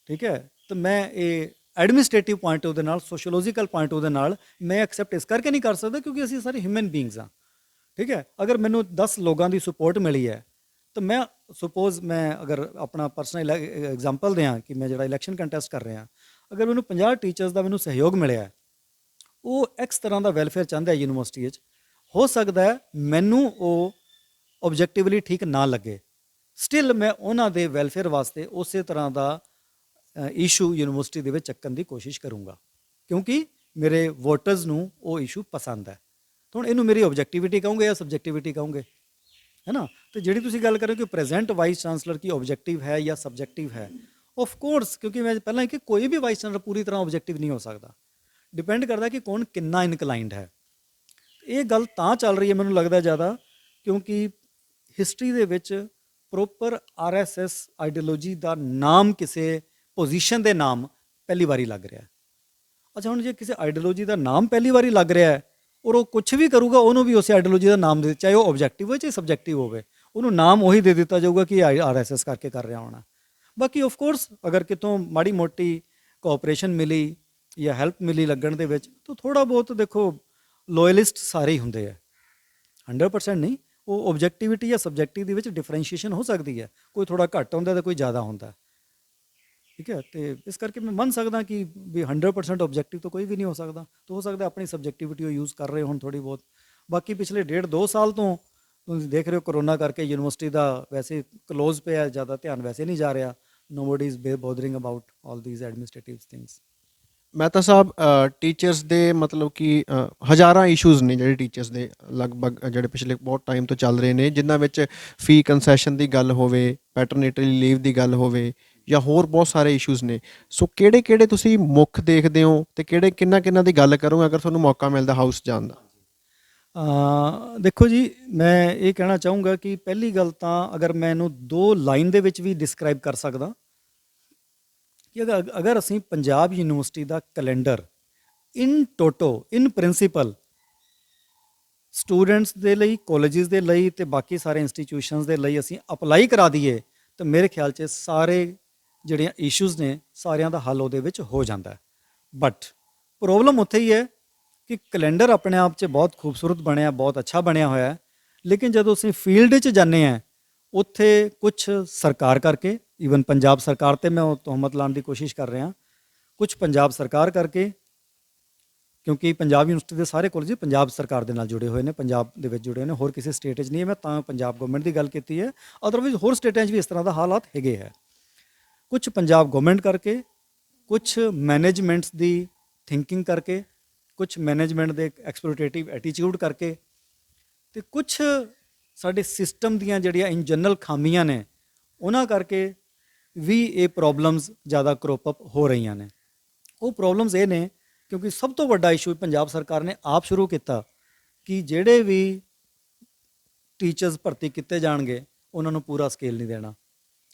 ਠੀਕ ਹੈ, ਤਾਂ ਮੈਂ ਇਹ ਐਡਮਿਨਿਸਟ੍ਰੇਟਿਵ ਪੁਆਇੰਟ ਉਹਦੇ ਨਾਲ, ਸੋਸ਼ੀਓਲੋਜੀਕਲ ਪੁਆਇੰਟ ਉਹਦੇ ਨਾਲ ਮੈਂ ਐਕਸੈਪਟ ਇਸ ਕਰਕੇ ਨਹੀਂ ਕਰ ਸਕਦਾ ਕਿਉਂਕਿ ਅਸੀਂ ਸਾਰੇ ਹਿਊਮਨ ਬੀਇੰਗਸ ਹਾਂ। ਠੀਕ ਹੈ, ਅਗਰ ਮੈਨੂੰ 10 ਲੋਕਾਂ ਦੀ ਸਪੋਰਟ ਮਿਲੀ ਹੈ, ਤਾਂ ਮੈਂ ਸਪੋਜ਼ ਮੈਂ ਅਗਰ ਆਪਣਾ ਪਰਸਨਲ ਐਗਜ਼ਾਮਪਲ ਦਿਆਂ ਕਿ ਮੈਂ ਜਿਹੜਾ ਇਲੈਕਸ਼ਨ ਕੰਟੈਸਟ ਕਰ ਰਿਹਾ, ਅਗਰ ਮੈਨੂੰ 50 ਟੀਚਰਸ ਦਾ ਮੈਨੂੰ ਸਹਿਯੋਗ ਮਿਲਿਆ, ਉਹ ਐਕਸ ਤਰ੍ਹਾਂ ਦਾ ਵੈਲਫੇਅਰ ਚਾਹੁੰਦਾ ਯੂਨੀਵਰਸਿਟੀ ਵਿੱਚ, ਹੋ ਸਕਦਾ ਹੈ ਮੈਨੂੰ ਉਹ ਓਬਜੈਕਟਿਵਲੀ ਠੀਕ ਨਾ ਲੱਗੇ, ਸਟਿਲ ਮੈਂ ਉਹਨਾਂ ਦੇ ਵੈਲਫੇਅਰ ਵਾਸਤੇ ਉਸੇ ਤਰ੍ਹਾਂ ਦਾ ਇਸ਼ੂ ਯੂਨੀਵਰਸਿਟੀ ਦੇ ਵਿੱਚ ਚੱਕਣ ਦੀ ਕੋਸ਼ਿਸ਼ ਕਰੂੰਗਾ ਕਿਉਂਕਿ ਮੇਰੇ ਵੋਟਰਸ ਨੂੰ ਉਹ ਇਸ਼ੂ ਪਸੰਦ ਹੈ। ਹੁਣ ਇਹਨੂੰ ਮੇਰੀ ਓਬਜੈਕਟਿਵਿਟੀ ਕਹੋਗੇ ਜਾਂ ਸਬਜੈਕਟਿਵਿਟੀ ਕਹੋਗੇ, ਹੈ ਨਾ? ਤੇ ਜਿਹੜੀ ਤੁਸੀਂ ਗੱਲ ਕਰੋ ਕਿ ਪ੍ਰੈਜ਼ੈਂਟ ਵਾਈਸ ਚਾਂਸਲਰ ਕੀ ਓਬਜੈਕਟਿਵ ਹੈ ਜਾਂ ਸਬਜੈਕਟਿਵ ਹੈ, ਆਫ ਕੋਰਸ, ਕਿਉਂਕਿ ਮੈਂ ਪਹਿਲਾਂ ਕਿ ਕੋਈ ਵੀ ਵਾਈਸ ਚਾਂਸਲਰ ਪੂਰੀ ਤਰ੍ਹਾਂ ਓਬਜੈਕਟਿਵ ਨਹੀਂ ਹੋ ਸਕਦਾ, ਡਿਪੈਂਡ ਕਰਦਾ ਕਿ ਕੌਣ ਕਿੰਨਾ ਇਨਕਲਾਈਨਡ ਹੈ। ਇਹ ਗੱਲ ਤਾਂ ਚੱਲ ਰਹੀ ਹੈ ਮੈਨੂੰ ਲੱਗਦਾ ਜ਼ਿਆਦਾ ਕਿਉਂਕਿ ਹਿਸਟਰੀ ਦੇ ਵਿੱਚ ਪ੍ਰੋਪਰ RSS ਆਈਡੀਓਲੋਜੀ ਦਾ ਨਾਮ ਕਿਸੇ ਪੋਜੀਸ਼ਨ ਦੇ ਨਾਮ ਪਹਿਲੀ ਵਾਰੀ ਲੱਗ ਰਿਹਾ। ਅੱਛਾ, ਹੁਣ ਜੇ ਕਿਸੇ ਆਈਡੀਓਲੋਜੀ ਦਾ ਨਾਮ ਪਹਿਲੀ ਵਾਰੀ ਲੱਗ ਰਿਹਾ ਹੈ, ਔਰ ਉਹ ਕੁਝ ਵੀ ਕਰੂਗਾ ਉਹਨੂੰ ਵੀ ਉਸੇ ਆਈਡੀਓਲੋਜੀ ਦਾ ਨਾਮ ਦੇ, ਚਾਹੇ ਉਹ ਆਬਜੈਕਟਿਵ ਹੋਵੇ ਚਾਹੇ ਸਬਜੈਕਟਿਵ ਹੋਵੇ, ਉਹਨੂੰ ਨਾਮ ਉਹੀ ਦੇ ਦਿੱਤਾ ਜਾਊਗਾ ਕਿ RSS ਕਰਕੇ ਕਰ ਰਿਹਾ ਹੋਣਾ। ਬਾਕੀ ਆਫ ਕੋਰਸ ਅਗਰ ਕਿਤੋਂ ਮਾੜੀ ਮੋਟੀ ਕੋਆਪਰੇਸ਼ਨ ਮਿਲੀ ਜਾਂ ਹੈਲਪ ਮਿਲੀ ਲੱਗਣ ਦੇ ਵਿੱਚ ਤਾਂ ਥੋੜਾ ਬਹੁਤ ਦੇਖੋ ਲੋਇਲਿਸਟ ਸਾਰੇ ਹੀ ਹੁੰਦੇ ਆ, 100% ਨਹੀਂ। ਉਹ ਆਬਜੈਕਟਿਵਿਟੀ ਜਾਂ ਸਬਜੈਕਟਿਵ ਦੇ ਵਿੱਚ ਡਿਫਰੈਂਸ਼ੀਏਸ਼ਨ ਹੋ ਸਕਦੀ ਹੈ, ਕੋਈ ਥੋੜਾ ਘੱਟ ਹੁੰਦਾ ਤੇ ਕੋਈ ਜ਼ਿਆਦਾ ਹੁੰਦਾ, ਠੀਕ ਹੈ। ਤੇ ਇਸ ਕਰਕੇ ਮੈਂ ਮੰਨ ਸਕਦਾ ਕਿ ਵੀ 100% ਆਬਜੈਕਟਿਵ ਤਾਂ ਕੋਈ ਵੀ ਨਹੀਂ ਹੋ ਸਕਦਾ, ਤਾਂ ਹੋ ਸਕਦਾ ਆਪਣੀ ਸਬਜੈਕਟਿਵਿਟੀ ਉਹ ਯੂਜ਼ ਕਰ ਰਹੇ ਹੋਣ ਥੋੜੀ ਬਹੁਤ। ਬਾਕੀ ਪਿਛਲੇ 1.5-2 ਸਾਲ ਤੋਂ ਤੁਸੀਂ ਦੇਖ ਰਹੇ ਹੋ ਕਰੋਨਾ ਕਰਕੇ ਯੂਨੀਵਰਸਿਟੀ ਦਾ ਵੈਸੇ ਕਲੋਜ਼ ਪਿਆ, ਜ਼ਿਆਦਾ ਧਿਆਨ ਵੈਸੇ ਨਹੀਂ ਜਾ ਰਿਹਾ, nobody is bothering about all this administrative things. Mehta Sahib, teachers ਦੇ ਮਤਲਬ ਕਿ ਹਜ਼ਾਰਾਂ ਇਸ਼ੂਜ਼ ਨੇ ਜਿਹੜੇ ਟੀਚਰਸ ਦੇ ਲਗਭਗ ਜਿਹੜੇ ਪਿਛਲੇ ਬਹੁਤ ਟਾਈਮ ਤੋਂ ਚੱਲ ਰਹੇ ਨੇ, ਜਿਨ੍ਹਾਂ ਵਿੱਚ ਫੀ ਕੰਸੈਸ਼ਨ ਦੀ ਗੱਲ ਹੋਵੇ, ਪੈਟਰਨਿਟੀ ਲੀਵ ਦੀ ਗੱਲ ਹੋਵੇ ਜਾਂ ਹੋਰ ਬਹੁਤ ਸਾਰੇ ਇਸ਼ੂਜ਼ ਨੇ। ਸੋ ਕਿਹੜੇ ਕਿਹੜੇ ਤੁਸੀਂ ਮੁੱਖ ਦੇਖਦੇ ਹੋ ਤੇ ਕਿਹੜੇ ਕਿੰਨਾ ਦੀ ਗੱਲ ਕਰੋਗੇ ਅਗਰ ਤੁਹਾਨੂੰ ਮੌਕਾ ਮਿਲਦਾ ਹਾਊਸ ਜਾਣ ਦਾ? ਦੇਖੋ ਜੀ, ਮੈਂ ਇਹ ਕਹਿਣਾ ਚਾਹੂੰਗਾ ਕਿ ਪਹਿਲੀ ਗੱਲ ਤਾਂ ਅਗਰ ਮੈਂ ਇਹਨੂੰ 2 ਲਾਈਨ ਦੇ ਵਿੱਚ ਵੀ ਡਿਸਕ੍ਰਾਈਬ ਕਰ ਸਕਦਾ ਕਿ ਅਗਰ ਅਸੀਂ ਪੰਜਾਬ ਯੂਨੀਵਰਸਿਟੀ ਦਾ ਕੈਲੰਡਰ ਇਨ ਟੋਟੋ ਇਨ ਪ੍ਰਿੰਸੀਪਲ ਸਟੂਡੈਂਟਸ ਦੇ ਲਈ, ਕਾਲਜਿਸ ਦੇ ਲਈ ਤੇ ਬਾਕੀ ਸਾਰੇ ਇੰਸਟੀਟਿਊਸ਼ਨਸ ਦੇ ਲਈ ਅਸੀਂ ਅਪਲਾਈ ਕਰਾ ਦਈਏ ਤਾਂ ਮੇਰੇ ਖਿਆਲ 'ਚ ਸਾਰੇ ਜਿਹੜੀਆਂ ਇਸ਼ੂਜ਼ ਨੇ ਸਾਰਿਆਂ ਦਾ ਹੱਲ ਉਹਦੇ ਵਿੱਚ ਹੋ ਜਾਂਦਾ। ਬਟ ਪ੍ਰੋਬਲਮ ਉੱਥੇ ਹੀ ਹੈ ਕਿ ਕੈਲੰਡਰ ਆਪਣੇ ਆਪ 'ਚ ਬਹੁਤ ਖੂਬਸੂਰਤ ਬਣਿਆ, ਬਹੁਤ ਅੱਛਾ ਬਣਿਆ ਹੋਇਆ, ਲੇਕਿਨ ਜਦੋਂ ਅਸੀਂ ਫੀਲਡ 'ਚ ਜਾਂਦੇ ਹਾਂ ਉੱਥੇ ਕੁਝ ਸਰਕਾਰ ਕਰਕੇ, ਈਵਨ ਪੰਜਾਬ ਸਰਕਾਰ 'ਤੇ ਮੈਂ ਉਹ ਤੋਹਮਤ ਲਾਉਣ ਦੀ ਕੋਸ਼ਿਸ਼ ਕਰ ਰਿਹਾ, ਕੁਝ ਪੰਜਾਬ ਸਰਕਾਰ ਕਰਕੇ, ਕਿਉਂਕਿ ਪੰਜਾਬ ਯੂਨੀਵਰਸਿਟੀ ਦੇ ਸਾਰੇ ਕਾਲਜ ਪੰਜਾਬ ਸਰਕਾਰ ਦੇ ਨਾਲ ਜੁੜੇ ਹੋਏ ਨੇ, ਪੰਜਾਬ ਦੇ ਵਿੱਚ ਜੁੜੇ ਨੇ, ਹੋਰ ਕਿਸੇ ਸਟੇਟ 'ਚ ਨਹੀਂ ਹੈ। ਮੈਂ ਤਾਂ ਪੰਜਾਬ ਗਵਰਨਮੈਂਟ ਦੀ ਗੱਲ ਕੀਤੀ ਹੈ, ਅਦਰਵਾਈਜ਼ ਹੋਰ ਸਟੇਟਾਂ 'ਚ ਵੀ ਇਸ ਤਰ੍ਹਾਂ ਦਾ ਹਾਲਾਤ ਹੈਗੇ ਹੈ। ਕੁਝ ਪੰਜਾਬ ਗਵਰਨਮੈਂਟ ਕਰਕੇ, ਕੁਝ ਮੈਨੇਜਮੈਂਟਸ ਦੀ ਥਿੰਕਿੰਗ ਕਰਕੇ, ਕੁਝ ਮੈਨੇਜਮੈਂਟ ਦੇ ਐਕਸਪਲੋਟੇਟਿਵ ਐਟੀਟਿਊਡ ਕਰਕੇ, ਤੇ ਕੁਝ ਸਾਡੇ ਸਿਸਟਮ ਦੀਆਂ ਜਿਹੜੀਆਂ ਇਨ ਜਨਰਲ ਖਾਮੀਆਂ ਨੇ ਉਹਨਾਂ ਕਰਕੇ ਵੀ ਇਹ ਪ੍ਰੋਬਲਮਸ ਜ਼ਿਆਦਾ ਕਰੋਪ ਅਪ ਹੋ ਰਹੀਆਂ ਨੇ। ਉਹ ਪ੍ਰੋਬਲਮਸ ਇਹ ਨੇ ਕਿਉਂਕਿ ਸਭ ਤੋਂ ਵੱਡਾ ਇਸ਼ੂ ਪੰਜਾਬ ਸਰਕਾਰ ਨੇ ਆਪ ਸ਼ੁਰੂ ਕੀਤਾ ਕਿ ਜਿਹੜੇ ਵੀ ਟੀਚਰਸ ਭਰਤੀ ਕੀਤੇ ਜਾਣਗੇ ਉਹਨਾਂ ਨੂੰ ਪੂਰਾ ਸਕੇਲ ਨਹੀਂ ਦੇਣਾ,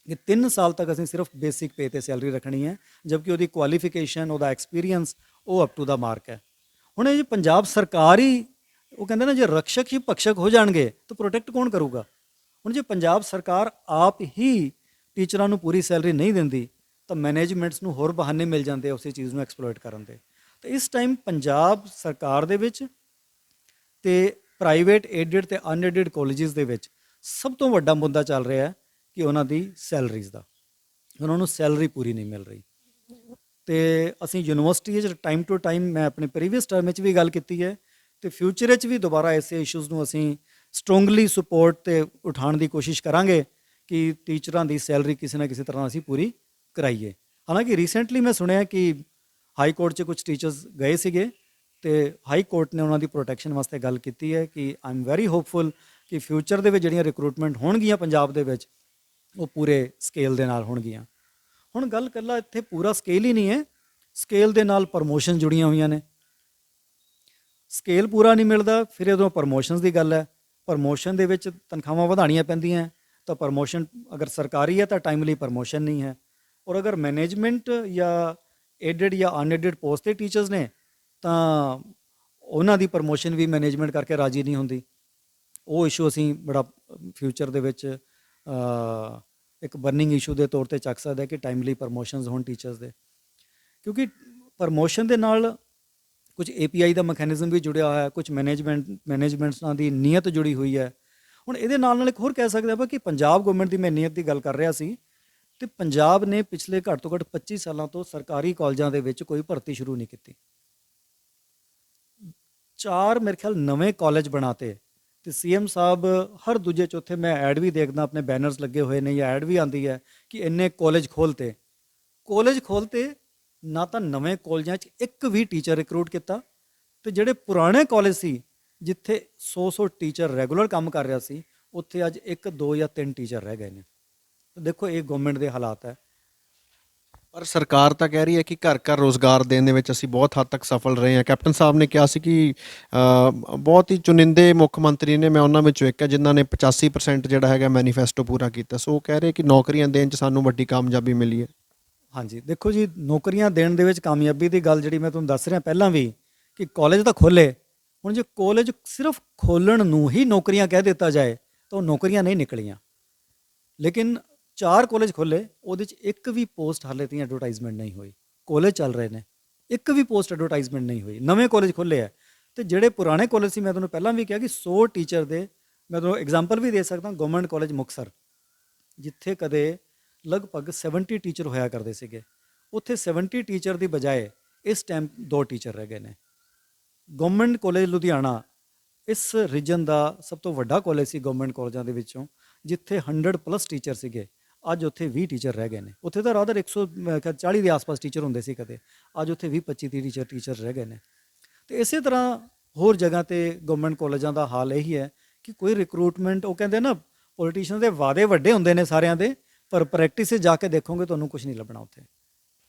ਕਿ 3 ਸਾਲ ਤੱਕ ਅਸੀਂ ਸਿਰਫ ਬੇਸਿਕ ਪੇ 'ਤੇ ਸੈਲਰੀ ਰੱਖਣੀ ਹੈ, ਜਦਕਿ ਉਹਦੀ ਕੁਆਲੀਫਿਕੇਸ਼ਨ, ਉਹਦਾ ਐਕਸਪੀਰੀਅੰਸ ਉਹ ਅਪ ਟੂ ਦਾ ਮਾਰਕ ਹੈ। ਹੁਣ ਇਹ ਜੇ ਪੰਜਾਬ ਸਰਕਾਰ ਹੀ, ਉਹ ਕਹਿੰਦੇ ਨਾ ਜੇ ਰਕਸ਼ਕ ਹੀ ਭਕਸ਼ਕ ਹੋ ਜਾਣਗੇ ਤਾਂ ਪ੍ਰੋਟੈਕਟ ਕੌਣ ਕਰੂਗਾ? ਹੁਣ ਜੇ ਪੰਜਾਬ ਸਰਕਾਰ ਆਪ ਹੀ ਟੀਚਰਾਂ ਨੂੰ ਪੂਰੀ ਸੈਲਰੀ ਨਹੀਂ ਦਿੰਦੀ ਤਾਂ ਮੈਨੇਜਮੈਂਟਸ ਨੂੰ ਹੋਰ ਬਹਾਨੇ ਮਿਲ ਜਾਂਦੇ ਉਸੇ ਚੀਜ਼ ਨੂੰ ਐਕਸਪਲੋਇਟ ਕਰਨ ਦੇ। ਤਾਂ ਇਸ ਟਾਈਮ ਪੰਜਾਬ ਸਰਕਾਰ ਦੇ ਵਿੱਚ ਤੇ ਪ੍ਰਾਈਵੇਟ ਏਡਡ ਤੇ ਅਨਏਡਡ ਕਾਲਜਿਸ ਦੇ ਵਿੱਚ ਸਭ ਤੋਂ ਵੱਡਾ ਮੁੱਦਾ ਚੱਲ ਰਿਹਾ ਹੈ ਕਿ ਉਹਨਾਂ ਦੀ ਸੈਲਰੀਜ਼ ਦਾ, ਉਹਨਾਂ ਨੂੰ ਸੈਲਰੀ ਪੂਰੀ ਨਹੀਂ ਮਿਲ ਰਹੀ। ਤੇ ਅਸੀਂ ਯੂਨੀਵਰਸਿਟੀ 'ਚ ਟਾਈਮ ਟੂ ਟਾਈਮ, ਮੈਂ ਆਪਣੇ ਪ੍ਰੀਵੀਅਸ ਟਰਮ ਵਿੱਚ ਵੀ ਗੱਲ ਕੀਤੀ ਹੈ ਤੇ ਫਿਊਚਰ ਵਿੱਚ ਵੀ ਦੁਬਾਰਾ ਐਸੇ ਇਸ਼ੂਜ਼ ਨੂੰ ਅਸੀਂ ਸਟਰੋਂਗਲੀ ਸਪੋਰਟ ਤੇ ਉਠਾਉਣ ਦੀ ਕੋਸ਼ਿਸ਼ ਕਰਾਂਗੇ ਕਿ ਟੀਚਰਾਂ ਦੀ ਸੈਲਰੀ ਕਿਸੇ ਨਾ ਕਿਸੇ ਤਰ੍ਹਾਂ ਅਸੀਂ ਪੂਰੀ ਕਰਾਈਏ। ਹਾਲਾਂਕਿ ਰੀਸੈਂਟਲੀ ਮੈਂ ਸੁਣਿਆ ਕਿ ਹਾਈ ਕੋਰਟ 'ਚ ਕੁਝ ਟੀਚਰਸ ਗਏ ਸੀਗੇ ਤੇ ਹਾਈ ਕੋਰਟ ਨੇ ਉਹਨਾਂ ਦੀ ਪ੍ਰੋਟੈਕਸ਼ਨ ਵਾਸਤੇ ਗੱਲ ਕੀਤੀ ਹੈ ਕਿ ਆਈ ਐਮ ਵੈਰੀ ਹੋਪਫੁਲ ਕਿ ਫਿਊਚਰ ਦੇ ਵਿੱਚ ਜਿਹੜੀਆਂ ਰਿਕਰੂਟਮੈਂਟ ਹੋਣਗੀਆਂ ਪੰਜਾਬ ਦੇ ਵਿੱਚ ਉਹ ਪੂਰੇ ਸਕੇਲ ਦੇ ਨਾਲ ਹੋਣਗੀਆਂ। ਹੁਣ ਗੱਲ ਇਕੱਲਾ ਇੱਥੇ ਪੂਰਾ ਸਕੇਲ ਹੀ ਨਹੀਂ ਹੈ, ਸਕੇਲ ਦੇ ਨਾਲ ਪ੍ਰਮੋਸ਼ਨ ਜੁੜੀਆਂ ਹੋਈਆਂ ਨੇ। ਸਕੇਲ ਪੂਰਾ ਨਹੀਂ ਮਿਲਦਾ, ਫਿਰ ਜਦੋਂ ਪ੍ਰਮੋਸ਼ਨਸ ਦੀ ਗੱਲ ਹੈ, ਪ੍ਰਮੋਸ਼ਨ ਦੇ ਵਿੱਚ ਤਨਖਾਹਾਂ ਵਧਾਉਣੀਆਂ ਪੈਂਦੀਆਂ ਤਾਂ ਪ੍ਰਮੋਸ਼ਨ ਅਗਰ ਸਰਕਾਰੀ ਹੈ ਤਾਂ ਟਾਈਮਲੀ ਪ੍ਰਮੋਸ਼ਨ ਨਹੀਂ ਹੈ, ਔਰ ਅਗਰ ਮੈਨੇਜਮੈਂਟ ਜਾਂ ਏਡਡ ਜਾਂ ਅਨਏਡਡ ਪੋਸਟ 'ਤੇ ਟੀਚਰਸ ਨੇ ਤਾਂ ਉਹਨਾਂ ਦੀ ਪ੍ਰਮੋਸ਼ਨ ਵੀ ਮੈਨੇਜਮੈਂਟ ਕਰਕੇ ਰਾਜੀ ਨਹੀਂ ਹੁੰਦੀ। ਉਹ ਇਸ਼ੂ ਅਸੀਂ ਬੜਾ ਫਿਊਚਰ ਦੇ ਵਿੱਚ ਇੱਕ ਬਰਨਿੰਗ ਇਸ਼ੂ ਦੇ ਤੌਰ 'ਤੇ ਚੱਕ ਸਕਦਾ ਕਿ ਟਾਈਮਲੀ ਪ੍ਰਮੋਸ਼ਨਸ ਹੋਣ ਟੀਚਰਸ ਦੇ, ਕਿਉਂਕਿ ਪ੍ਰਮੋਸ਼ਨ ਦੇ ਨਾਲ ਕੁਝ API ਦਾ ਮੈਕੈਨਿਜ਼ਮ ਵੀ ਜੁੜਿਆ ਹੋਇਆ ਹੈ, ਕੁਝ ਮੈਨੇਜਮੈਂਟਸਾਂ ਦੀ ਨੀਅਤ ਜੁੜੀ ਹੋਈ ਹੈ। ਹੁਣ ਇਹਦੇ ਨਾਲ ਇੱਕ ਹੋਰ ਕਹਿ ਸਕਦੇ ਆਪਾਂ ਕਿ ਪੰਜਾਬ ਗਵਰਨਮੈਂਟ ਦੀ ਮੈਂ ਨੀਅਤ ਦੀ ਗੱਲ ਕਰ ਰਿਹਾ ਸੀ, ਤੇ ਪੰਜਾਬ ਨੇ ਪਿਛਲੇ ਘੱਟ ਤੋਂ ਘੱਟ 25 ਸਾਲਾਂ ਤੋਂ ਸਰਕਾਰੀ ਕਾਲਜਾਂ ਦੇ ਵਿੱਚ ਕੋਈ ਭਰਤੀ ਸ਼ੁਰੂ ਨਹੀਂ ਕੀਤੀ। 4 ਮੇਰੇ ਖਿਆਲ ਨਵੇਂ ਕਾਲਜ ਬਣਾਤੇ ਤੇ CM ਸਾਹਿਬ ਹਰ ਦੂਜੇ ਚੌਥੇ ਮੈਂ ਐਡ ਵੀ ਦੇਖਦਾ, ਆਪਣੇ ਬੈਨਰਸ ਲੱਗੇ ਹੋਏ ਨੇ ਜਾਂ ਐਡ ਵੀ ਆਉਂਦੀ ਹੈ ਕਿ ਇੰਨੇ ਕਾਲਜ ਖੋਲ੍ਹਤੇ ਨਾ ਤਾਂ ਨਵੇਂ ਕਾਲਜਾਂ 'ਚ ਇੱਕ ਵੀ ਟੀਚਰ ਰਿਕਰੂਟ ਕੀਤਾ, ਤੇ ਜਿਹੜੇ ਪੁਰਾਣੇ ਕਾਲਜ ਸੀ ਜਿੱਥੇ 100 ਟੀਚਰ ਰੈਗੂਲਰ ਕੰਮ ਕਰ ਰਿਹਾ ਸੀ ਉੱਥੇ ਅੱਜ 1, 2 ਜਾਂ 3 ਟੀਚਰ ਰਹਿ ਗਏ ਨੇ। ਦੇਖੋ ਇਹ ਗਵਰਨਮੈਂਟ ਦੇ ਹਾਲਾਤ ਹੈ। ਪਰ ਸਰਕਾਰ ਤਾਂ ਕਹਿ ਰਹੀ ਹੈ ਕਿ ਘਰ ਘਰ ਰੋਜ਼ਗਾਰ ਦੇਣ ਦੇ ਵਿੱਚ ਅਸੀਂ ਬਹੁਤ ਹੱਦ ਤੱਕ ਸਫਲ ਰਹੇ ਹਾਂ। ਕੈਪਟਨ ਸਾਹਿਬ ਨੇ ਕਿਹਾ ਸੀ ਕਿ ਬਹੁਤ ਹੀ ਚੁਣਿੰਦੇ ਮੁੱਖ ਮੰਤਰੀ ਨੇ, ਮੈਂ ਉਹਨਾਂ ਵਿੱਚੋਂ ਇੱਕ ਹੈ ਜਿਨ੍ਹਾਂ ਨੇ 85% ਜਿਹੜਾ ਹੈਗਾ ਮੈਨੀਫੈਸਟੋ ਪੂਰਾ ਕੀਤਾ। ਸੋ ਉਹ ਕਹਿ ਰਹੇ ਕਿ ਨੌਕਰੀਆਂ ਦੇਣ 'ਚ ਸਾਨੂੰ ਵੱਡੀ ਕਾਮਯਾਬੀ ਮਿਲੀ ਹੈ। ਹਾਂਜੀ, ਦੇਖੋ ਜੀ, ਨੌਕਰੀਆਂ ਦੇਣ ਦੇ ਵਿੱਚ ਕਾਮਯਾਬੀ ਦੀ ਗੱਲ ਜਿਹੜੀ ਮੈਂ ਤੁਹਾਨੂੰ ਦੱਸ ਰਿਹਾ ਪਹਿਲਾਂ ਵੀ ਕਿ ਕਾਲਜ ਤਾਂ ਖੋਲ੍ਹੇ, ਹੁਣ ਜੇ ਕਾਲਜ ਸਿਰਫ ਖੋਲ੍ਹਣ ਨੂੰ ਹੀ ਨੌਕਰੀਆਂ ਕਹਿ ਦਿੱਤਾ ਜਾਏ ਤਾਂ ਉਹ ਨੌਕਰੀਆਂ ਨਹੀਂ ਨਿਕਲੀਆਂ। ਲੇਕਿਨ 4 ਕਾਲਜ ਖੋਲ੍ਹੇ, ਉਹਦੇ 'ਚ ਇੱਕ ਵੀ ਪੋਸਟ ਹਾਲੇ ਤੀਕ ਐਡਵਰਟਾਈਜ਼ਮੈਂਟ ਨਹੀਂ ਹੋਈ। ਕਾਲਜ ਚੱਲ ਰਹੇ ਨੇ, ਇੱਕ ਵੀ ਪੋਸਟ ਐਡਵਰਟਾਈਜ਼ਮੈਂਟ ਨਹੀਂ ਹੋਈ। ਨਵੇਂ ਕਾਲਜ ਖੋਲ੍ਹੇ ਆ ਅਤੇ ਜਿਹੜੇ ਪੁਰਾਣੇ ਕਾਲਜ ਸੀ, ਮੈਂ ਤੁਹਾਨੂੰ ਪਹਿਲਾਂ ਵੀ ਕਿਹਾ ਕਿ 100 ਟੀਚਰ ਦੇ, ਮੈਂ ਤੁਹਾਨੂੰ ਐਗਜ਼ਾਮਪਲ ਵੀ ਦੇ ਸਕਦਾ। ਗਵਰਨਮੈਂਟ ਕਾਲਜ ਮੁਕਤਸਰ, ਜਿੱਥੇ ਕਦੇ ਲਗਭਗ 70 ਟੀਚਰ ਹੋਇਆ ਕਰਦੇ ਸੀਗੇ, ਉੱਥੇ 70 ਟੀਚਰ ਦੀ ਬਜਾਏ ਇਸ ਟਾਈਮ 2 ਟੀਚਰ ਰਹਿ ਗਏ ਨੇ। ਗਵਰਨਮੈਂਟ ਕਾਲਜ ਲੁਧਿਆਣਾ ਇਸ ਰੀਜਨ ਦਾ ਸਭ ਤੋਂ ਵੱਡਾ ਕਾਲਜ ਸੀ ਗਵਰਨਮੈਂਟ ਕਾਲਜਾਂ ਦੇ ਵਿੱਚੋਂ, ਜਿੱਥੇ 100+ ਟੀਚਰ ਸੀਗੇ, ਅੱਜ ਉੱਥੇ 20 ਟੀਚਰ ਰਹਿ ਗਏ ਨੇ। ਉੱਥੇ ਤਾਂ ਰਾਦਰ 140 ਦੇ ਆਸ-ਪਾਸ ਟੀਚਰ ਹੁੰਦੇ ਸੀ ਕਦੇ, ਅੱਜ ਉੱਥੇ 20-25-30 ਟੀਚਰ ਰਹਿ ਗਏ ਨੇ। ਅਤੇ ਇਸੇ ਤਰ੍ਹਾਂ ਹੋਰ ਜਗ੍ਹਾ 'ਤੇ ਗਵਰਨਮੈਂਟ ਕਾਲਜਾਂ ਦਾ ਹਾਲ ਇਹੀ ਹੈ ਕਿ ਕੋਈ ਰਿਕਰੂਟਮੈਂਟ, ਉਹ ਕਹਿੰਦੇ ਨਾ ਪੋਲੀਟੀਸ਼ੀਅਨ ਦੇ ਵਾਅਦੇ ਵੱਡੇ ਹੁੰਦੇ ਨੇ ਸਾਰਿਆਂ ਦੇ, ਪਰ ਪ੍ਰੈਕਟਿਸ 'ਚ ਜਾ ਕੇ ਦੇਖੋਗੇ ਤੁਹਾਨੂੰ ਕੁਝ ਨਹੀਂ ਲੱਭਣਾ ਉੱਥੇ।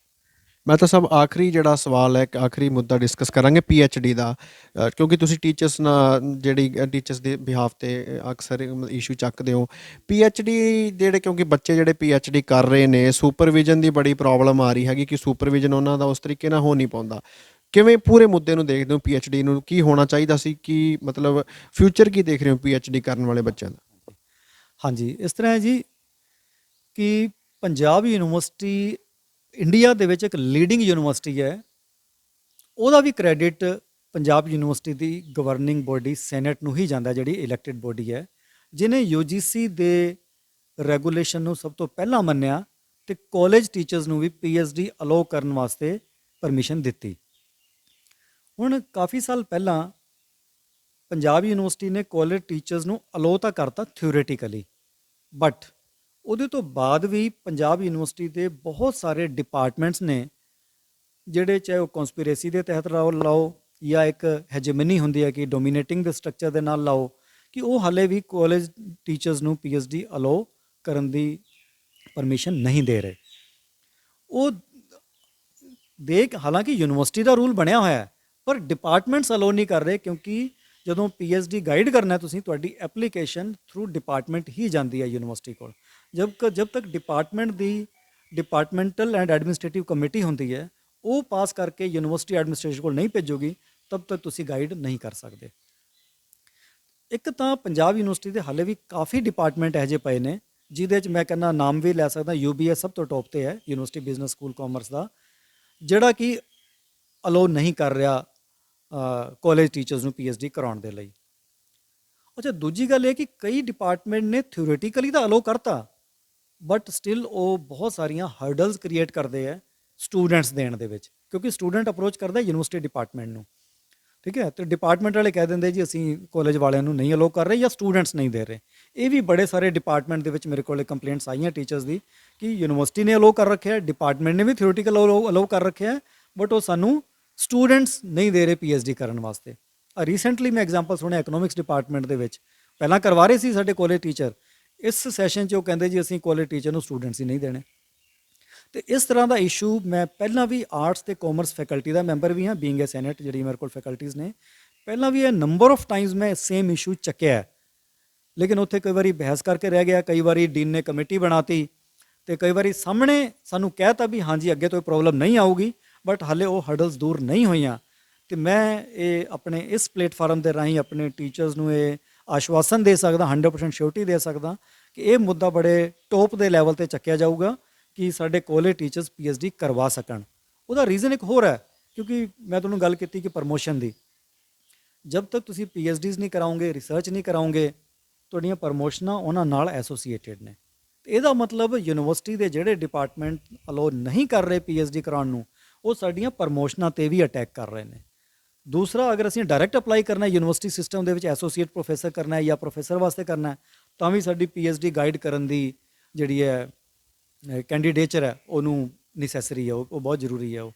ਮੈਂ ਤਾਂ ਸਭ ਆਖਰੀ ਜਿਹੜਾ ਸਵਾਲ ਹੈ, ਇੱਕ ਆਖਰੀ ਮੁੱਦਾ ਡਿਸਕਸ ਕਰਾਂਗੇ PhD ਦਾ, ਕਿਉਂਕਿ ਤੁਸੀਂ ਟੀਚਰਸ ਨਾਲ ਜਿਹੜੀ ਟੀਚਰਸ ਦੇ ਬਿਹਾਫ 'ਤੇ ਅਕਸਰ ਇਸ਼ੂ ਚੱਕਦੇ ਹੋ। PhD ਜਿਹੜੇ, ਕਿਉਂਕਿ ਬੱਚੇ ਜਿਹੜੇ PhD ਕਰ ਰਹੇ ਨੇ, ਸੁਪਰਵਿਜ਼ਨ ਦੀ ਬੜੀ ਪ੍ਰੋਬਲਮ ਆ ਰਹੀ ਹੈਗੀ ਕਿ ਸੁਪਰਵਿਜ਼ਨ ਉਹਨਾਂ ਦਾ ਉਸ ਤਰੀਕੇ ਨਾਲ ਹੋ ਨਹੀਂ ਪਾਉਂਦਾ। ਕਿਵੇਂ ਪੂਰੇ ਮੁੱਦੇ ਨੂੰ ਦੇਖਦੇ ਹੋ? PhD ਨੂੰ ਕੀ ਹੋਣਾ ਚਾਹੀਦਾ ਸੀ? ਕੀ ਮਤਲਬ ਫਿਊਚਰ ਕੀ ਦੇਖ ਰਹੇ ਹੋ PhD ਕਰਨ ਵਾਲੇ ਬੱਚਿਆਂ ਦਾ? ਹਾਂਜੀ, ਇਸ ਤਰ੍ਹਾਂ ਹੈ ਜੀ ਕਿ ਪੰਜਾਬ ਯੂਨੀਵਰਸਿਟੀ ਇੰਡੀਆ ਦੇ ਵਿੱਚ ਇੱਕ ਲੀਡਿੰਗ ਯੂਨੀਵਰਸਿਟੀ ਹੈ। ਉਹਦਾ ਵੀ ਕ੍ਰੈਡਿਟ ਪੰਜਾਬ ਯੂਨੀਵਰਸਿਟੀ ਦੀ ਗਵਰਨਿੰਗ ਬੋਡੀ ਸੈਨੇਟ ਨੂੰ ਹੀ ਜਾਂਦਾ, ਜਿਹੜੀ ਇਲੈਕਟਿਡ ਬੋਡੀ ਹੈ, ਜਿਹਨੇ UGC ਦੇ ਰੈਗੂਲੇਸ਼ਨ ਨੂੰ ਸਭ ਤੋਂ ਪਹਿਲਾਂ ਮੰਨਿਆ ਅਤੇ ਕਾਲਜ ਟੀਚਰਸ ਨੂੰ ਵੀ PhD ਅਲਾਓ ਕਰਨ ਵਾਸਤੇ ਪਰਮਿਸ਼ਨ ਦਿੱਤੀ। ਹੁਣ ਕਾਫੀ ਸਾਲ ਪਹਿਲਾਂ ਪੰਜਾਬ ਯੂਨੀਵਰਸਿਟੀ ਨੇ ਕਾਲਜ ਟੀਚਰਸ ਨੂੰ ਅਲਾਓ ਤਾਂ ਕਰਤਾ ਥਿਓਰੇਟੀਕਲੀ, ਬਟ ਉਹਦੇ ਤੋਂ ਬਾਅਦ ਵੀ ਪੰਜਾਬ ਯੂਨੀਵਰਸਿਟੀ ਦੇ ਬਹੁਤ ਸਾਰੇ ਡਿਪਾਰਟਮੈਂਟਸ ਨੇ ਜਿਹੜੇ, ਚਾਹੇ ਉਹ ਕੌਂਸਪੀਰੇਸੀ ਦੇ ਤਹਿਤ ਲਾਓ ਜਾਂ ਇੱਕ ਹੈਜੇਮਨੀ ਹੁੰਦੀ ਹੈ ਕਿ ਡੋਮੀਨੇਟਿੰਗ ਦੇ ਸਟਰਕਚਰ ਦੇ ਨਾਲ ਲਾਓ, ਕਿ ਉਹ ਹਾਲੇ ਵੀ ਕਾਲਜ ਟੀਚਰਸ ਨੂੰ PhD ਅਲਾਓ ਕਰਨ ਦੀ ਪਰਮਿਸ਼ਨ ਨਹੀਂ ਦੇ ਰਹੇ। ਉਹ ਹਾਲਾਂਕਿ ਯੂਨੀਵਰਸਿਟੀ ਦਾ ਰੂਲ ਬਣਿਆ ਹੋਇਆ ਹੈ, ਪਰ ਡਿਪਾਰਟਮੈਂਟਸ ਅਲਾਓ ਨਹੀਂ ਕਰ ਰਹੇ, ਕਿਉਂਕਿ ਜਦੋਂ PhD ਗਾਈਡ ਕਰਨਾ ਤੁਸੀਂ, ਤੁਹਾਡੀ ਐਪਲੀਕੇਸ਼ਨ ਥਰੂ ਡਿਪਾਰਟਮੈਂਟ ਹੀ ਜਾਂਦੀ ਹੈ ਯੂਨੀਵਰਸਿਟੀ ਕੋਲ। ਜਬ ਤੱਕ department the departmental and administrative committee ਹੁੰਦੀ ਹੈ, ਉਹ ਪਾਸ ਕਰਕੇ ਯੂਨੀਵਰਸਿਟੀ ਐਡਮਿਨਿਸਟ੍ਰੇਸ਼ਨ ਕੋਲ ਨਹੀਂ ਭੇਜੋਗੀ, ਤਬ ਤੱਕ ਤੁਸੀਂ ਗਾਈਡ ਨਹੀਂ ਕਰ ਸਕਦੇ। ਇੱਕ ਤਾਂ ਪੰਜਾਬ ਯੂਨੀਵਰਸਿਟੀ ਦੇ ਹਾਲੇ ਵੀ ਕਾਫੀ ਡਿਪਾਰਟਮੈਂਟ ਇਹੋ ਜਿਹੇ ਪਏ ਨੇ, ਜਿਹਦੇ 'ਚ ਮੈਂ ਕਹਿੰਦਾ ਨਾਮ ਵੀ ਲੈ ਸਕਦਾ, UBS ਸਭ ਤੋਂ ਟੌਪ 'ਤੇ ਹੈ, ਯੂਨੀਵਰਸਿਟੀ ਬਿਜ਼ਨਸ ਸਕੂਲ ਕਾਮਰਸ ਦਾ, ਜਿਹੜਾ ਕਿ ਅਲਾਓ ਨਹੀਂ ਕਰ ਰਿਹਾ ਕਾਲਜ ਟੀਚਰਸ ਨੂੰ PhD ਕਰਾਉਣ ਦੇ ਲਈ। ਅੱਛਾ, ਦੂਜੀ ਗੱਲ ਇਹ ਕਿ ਕਈ ਡਿਪਾਰਟਮੈਂਟ ਨੇ ਥਿਓਰੇਟੀਕਲੀ ਤਾਂ ਅਲਾਓ ਕਰਤਾ, ਬਟ ਸਟਿਲ ਉਹ ਬਹੁਤ ਸਾਰੀਆਂ ਹਰਡਲਸ ਕ੍ਰੀਏਟ ਕਰਦੇ ਹੈ ਸਟੂਡੈਂਟਸ ਦੇਣ ਦੇ ਵਿੱਚ, ਕਿਉਂਕਿ ਸਟੂਡੈਂਟ ਅਪਰੋਚ ਕਰਦਾ ਯੂਨੀਵਰਸਿਟੀ ਡਿਪਾਰਟਮੈਂਟ ਨੂੰ, ਠੀਕ ਹੈ, ਅਤੇ ਡਿਪਾਰਟਮੈਂਟ ਵਾਲੇ ਕਹਿ ਦਿੰਦੇ ਜੀ ਅਸੀਂ ਕਾਲਜ ਵਾਲਿਆਂ ਨੂੰ ਨਹੀਂ ਅਲਾਓ ਕਰ ਰਹੇ ਜਾਂ ਸਟੂਡੈਂਟਸ ਨਹੀਂ ਦੇ ਰਹੇ। ਇਹ ਵੀ ਬੜੇ ਸਾਰੇ ਡਿਪਾਰਟਮੈਂਟ ਦੇ ਵਿੱਚ ਮੇਰੇ ਕੋਲ ਕੰਪਲੇਂਟਸ ਆਈਆਂ ਟੀਚਰਸ ਦੀ ਕਿ ਯੂਨੀਵਰਸਿਟੀ ਨੇ ਅਲਾਓ ਕਰ ਰੱਖਿਆ, ਡਿਪਾਰਟਮੈਂਟ ਨੇ ਵੀ ਥਿਓਰੇਟੀਕਲ ਅਲਾਓ ਕਰ ਰੱਖਿਆ, ਬਟ ਉਹ ਸਾਨੂੰ ਸਟੂਡੈਂਟਸ ਨਹੀਂ ਦੇ ਰਹੇ PhD ਕਰਨ ਵਾਸਤੇ। ਰੀਸੈਂਟਲੀ ਮੈਂ ਐਗਜ਼ਾਮਪਲ ਸੁਣਿਆ ਇਕਨੋਮਿਕਸ ਡਿਪਾਰਟਮੈਂਟ ਦੇ ਵਿੱਚ, ਪਹਿਲਾਂ ਕਰਵਾ ਰਹੇ ਸੀ ਸਾਡੇ ਕਾਲਜ ਟੀਚਰ, ਇਸ ਸੈਸ਼ਨ 'ਚ ਉਹ ਕਹਿੰਦੇ ਜੀ ਅਸੀਂ ਕਾਲਜ ਟੀਚਰ ਨੂੰ ਸਟੂਡੈਂਟਸ ਹੀ ਨਹੀਂ ਦੇਣੇ। ਅਤੇ ਇਸ ਤਰ੍ਹਾਂ ਦਾ ਇਸ਼ੂ ਮੈਂ ਪਹਿਲਾਂ ਵੀ ਆਰਟਸ ਅਤੇ ਕਾਮਰਸ ਫੈਕਲਟੀ ਦਾ ਮੈਂਬਰ ਵੀ ਹਾਂ, ਬੀਇੰਗ ਏ ਸੈਨੇਟ ਜਿਹੜੀ ਮੇਰੇ ਕੋਲ ਫੈਕਲਟੀਜ਼ ਨੇ, ਪਹਿਲਾਂ ਵੀ ਇਹ ਨੰਬਰ ਆਫ ਟਾਈਮਸ ਮੈਂ ਸੇਮ ਇਸ਼ੂ ਚੱਕਿਆ, ਲੇਕਿਨ ਉੱਥੇ ਕਈ ਵਾਰੀ ਬਹਿਸ ਕਰਕੇ ਰਹਿ ਗਿਆ, ਕਈ ਵਾਰੀ ਡੀਨ ਨੇ ਕਮੇਟੀ ਬਣਾਤੀ, ਅਤੇ ਕਈ ਵਾਰੀ ਸਾਹਮਣੇ ਸਾਨੂੰ ਕਹਿ ਤਾ ਵੀ ਹਾਂਜੀ ਅੱਗੇ ਤੋਂ ਪ੍ਰੋਬਲਮ ਨਹੀਂ ਆਊਗੀ, ਬਟ ਹਾਲੇ ਉਹ ਹਰਡਲਸ ਦੂਰ ਨਹੀਂ ਹੋਈਆਂ। ਅਤੇ ਮੈਂ ਇਹ ਆਪਣੇ ਇਸ ਪਲੇਟਫਾਰਮ ਦੇ ਰਾਹੀਂ ਆਪਣੇ ਟੀਚਰਸ ਨੂੰ ਇਹ ਆਸ਼ਵਾਸਨ ਦੇ ਸਕਦਾ, 100% ਸ਼ੋਰਟੀ ਦੇ ਸਕਦਾ ਕਿ ਇਹ ਮੁੱਦਾ ਬੜੇ ਟੋਪ ਦੇ ਲੈਵਲ 'ਤੇ ਚੱਕਿਆ ਜਾਊਗਾ ਕਿ ਸਾਡੇ ਕਾਲਜ ਟੀਚਰਸ PhD ਕਰਵਾ ਸਕਣ। ਉਹਦਾ ਰੀਜ਼ਨ ਇੱਕ ਹੋਰ ਹੈ, ਕਿਉਂਕਿ ਮੈਂ ਤੁਹਾਨੂੰ ਗੱਲ ਕੀਤੀ ਕਿ ਪ੍ਰਮੋਸ਼ਨ ਦੀ, ਜਦ ਤੱਕ ਤੁਸੀਂ PhDs ਨਹੀਂ ਕਰਾਓਗੇ, ਰਿਸਰਚ ਨਹੀਂ ਕਰਾਓਗੇ, ਤੁਹਾਡੀਆਂ ਪ੍ਰਮੋਸ਼ਨਾਂ ਉਹਨਾਂ ਨਾਲ ਐਸੋਸੀਏਟਿਡ ਨੇ। ਅਤੇ ਇਹਦਾ ਮਤਲਬ ਯੂਨੀਵਰਸਿਟੀ ਦੇ ਜਿਹੜੇ ਡਿਪਾਰਟਮੈਂਟ ਅਲਾਓ ਨਹੀਂ ਕਰ ਰਹੇ PhD ਕਰਾਉਣ ਨੂੰ, ਉਹ ਸਾਡੀਆਂ ਪ੍ਰਮੋਸ਼ਨਾਂ 'ਤੇ ਵੀ ਅਟੈਕ ਕਰ ਰਹੇ ਨੇ। ਦੂਸਰਾ, ਅਗਰ ਅਸੀਂ ਡਾਇਰੈਕਟ ਅਪਲਾਈ ਕਰਨਾ ਯੂਨੀਵਰਸਿਟੀ ਸਿਸਟਮ ਦੇ ਵਿੱਚ, ਐਸੋਸੀਏਟ ਪ੍ਰੋਫੈਸਰ ਕਰਨਾ ਹੈ ਜਾਂ ਪ੍ਰੋਫੈਸਰ ਵਾਸਤੇ ਕਰਨਾ, ਤਾਂ ਵੀ ਸਾਡੀ PhD ਗਾਈਡ ਕਰਨ ਦੀ ਜਿਹੜੀ ਹੈ ਕੈਂਡੀਡੇਚਰ ਹੈ ਉਹਨੂੰ ਨੈਸੈਸਰੀ ਹੈ, ਉਹ ਬਹੁਤ ਜ਼ਰੂਰੀ ਹੈ ਉਹ,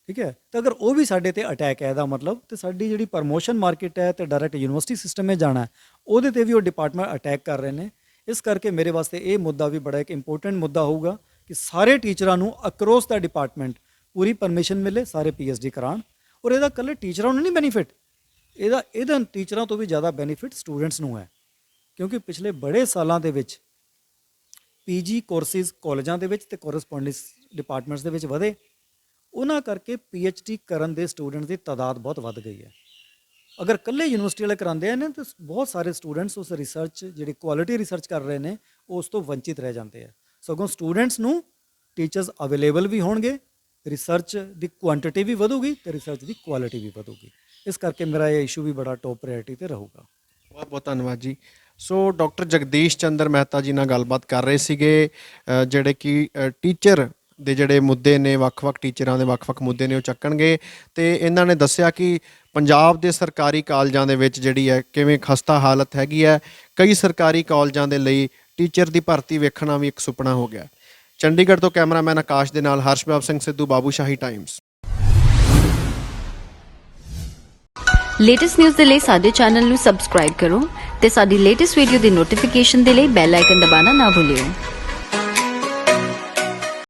ਠੀਕ ਹੈ। ਤਾਂ ਅਗਰ ਉਹ ਵੀ ਸਾਡੇ 'ਤੇ ਅਟੈਕ ਹੈ, ਇਹਦਾ ਮਤਲਬ ਤੇ ਸਾਡੀ ਜਿਹੜੀ ਪ੍ਰਮੋਸ਼ਨ ਮਾਰਕੀਟ ਹੈ ਅਤੇ ਡਾਇਰੈਕਟ ਯੂਨੀਵਰਸਿਟੀ ਸਿਸਟਮ 'ਚ ਜਾਣਾ, ਉਹਦੇ 'ਤੇ ਵੀ ਉਹ ਡਿਪਾਰਟਮੈਂਟ ਅਟੈਕ ਕਰ ਰਹੇ ਨੇ। ਇਸ ਕਰਕੇ ਮੇਰੇ ਵਾਸਤੇ ਇਹ ਮੁੱਦਾ ਵੀ ਬੜਾ ਇੱਕ ਇੰਪੋਰਟੈਂਟ ਮੁੱਦਾ ਹੋਊਗਾ ਕਿ ਸਾਰੇ ਟੀਚਰਾਂ ਨੂੰ ਅਕਰੋਸ ਦਾ ਡਿਪਾਰਟਮੈਂਟ ਪੂਰੀ ਪਰਮਿਸ਼ਨ ਮਿਲੇ, ਸਾਰੇ PhD ਕਰਾਉਣ। ਔਰ ਇਹਦਾ ਇਕੱਲੇ ਟੀਚਰਾਂ ਨੂੰ ਨਹੀਂ ਬੈਨੀਫਿਟ, ਇਹਦਾ ਟੀਚਰਾਂ ਤੋਂ ਵੀ ਜ਼ਿਆਦਾ ਬੈਨੀਫਿਟ ਸਟੂਡੈਂਟਸ ਨੂੰ ਹੈ, ਕਿਉਂਕਿ ਪਿਛਲੇ ਬੜੇ ਸਾਲਾਂ ਦੇ ਵਿੱਚ PG ਕੋਰਸਿਸ ਕਾਲਜਾਂ ਦੇ ਵਿੱਚ ਅਤੇ ਕੋਰਸਪੋਂਡੈਂਸ ਡਿਪਾਰਟਮੈਂਟਸ ਦੇ ਵਿੱਚ ਵਧੇ, ਉਹਨਾਂ ਕਰਕੇ PhD ਕਰਨ ਦੇ ਸਟੂਡੈਂਟਸ ਦੀ ਤਾਦਾਦ ਬਹੁਤ ਵੱਧ ਗਈ ਹੈ। ਅਗਰ ਇਕੱਲੇ ਯੂਨੀਵਰਸਿਟੀ ਵਾਲੇ ਕਰਾਉਂਦੇ ਨੇ ਤਾਂ ਬਹੁਤ ਸਾਰੇ ਸਟੂਡੈਂਟਸ ਉਸ ਰਿਸਰਚ ਜਿਹੜੀ ਕੁਆਲਿਟੀ ਰਿਸਰਚ ਕਰ ਰਹੇ ਨੇ ਉਸ ਤੋਂ ਵੰਚਿਤ ਰਹਿ ਜਾਂਦੇ ਆ। ਸਗੋਂ ਸਟੂਡੈਂਟਸ ਨੂੰ ਟੀਚਰਸ ਅਵੇਲੇਬਲ ਵੀ ਹੋਣਗੇ, ਰਿਸਰਚ ਦੀ ਕੁਆਂਟੀਟੀ ਵੀ ਵਧੂਗੀ ਤੇ ਰਿਸਰਚ ਦੀ ਕੁਆਲਿਟੀ ਵੀ ਵਧੂਗੀ। ਇਸ ਕਰਕੇ ਮੇਰਾ ਇਹ ਇਸ਼ੂ ਵੀ ਬੜਾ ਟੌਪ ਪ੍ਰਾਇੋਰਟੀ ਤੇ ਰਹੂਗਾ। ਬਹੁਤ ਬਹੁਤ ਧੰਨਵਾਦ ਜੀ। ਸੋ ਡਾਕਟਰ ਜਗਦੀਸ਼ ਚੰਦਰ ਮਹਿਤਾ ਜੀ ਨਾਲ ਗੱਲਬਾਤ ਕਰ ਰਹੇ ਸੀਗੇ, ਜਿਹੜੇ ਕਿ ਟੀਚਰ ਦੇ ਜਿਹੜੇ ਮੁੱਦੇ ਨੇ, ਵੱਖ-ਵੱਖ ਟੀਚਰਾਂ ਦੇ ਵੱਖ-ਵੱਖ ਮੁੱਦੇ ਨੇ ਉਹ ਚੱਕਣਗੇ। ਤੇ ਇਹਨਾਂ ਨੇ ਦੱਸਿਆ ਕਿ ਪੰਜਾਬ ਦੇ ਸਰਕਾਰੀ ਕਾਲਜਾਂ ਦੇ ਵਿੱਚ ਜਿਹੜੀ ਹੈ ਕਿਵੇਂ ਖਸਤਾ ਹਾਲਤ ਹੈਗੀ ਹੈ। ਕਈ ਸਰਕਾਰੀ ਕਾਲਜਾਂ ਦੇ ਲਈ ਟੀਚਰ ਦੀ ਭਰਤੀ ਵੇਖਣਾ ਵੀ ਇੱਕ ਸੁਪਨਾ ਹੋ ਗਿਆ। ਚੰਡੀਗੜ੍ਹ ਤੋਂ ਕੈਮਰਾਮੈਨ ਆਕਾਸ਼ ਦੇ ਨਾਲ Harshbab Singh Sidhu, Babushahi Times. Latest news ਦੇ ਲਈ ਸਾਡੇ ਚੈਨਲ ਨੂੰ ਸਬਸਕ੍ਰਾਈਬ ਕਰੋ ਤੇ ਸਾਡੀ ਲੇਟੈਸਟ ਵੀਡੀਓ ਦੀ ਨੋਟੀਫਿਕੇਸ਼ਨ ਦੇ ਲਈ ਬੈਲ ਆਈਕਨ ਦਬਾਉਣਾ ਨਾ ਭੁੱਲਿਓ।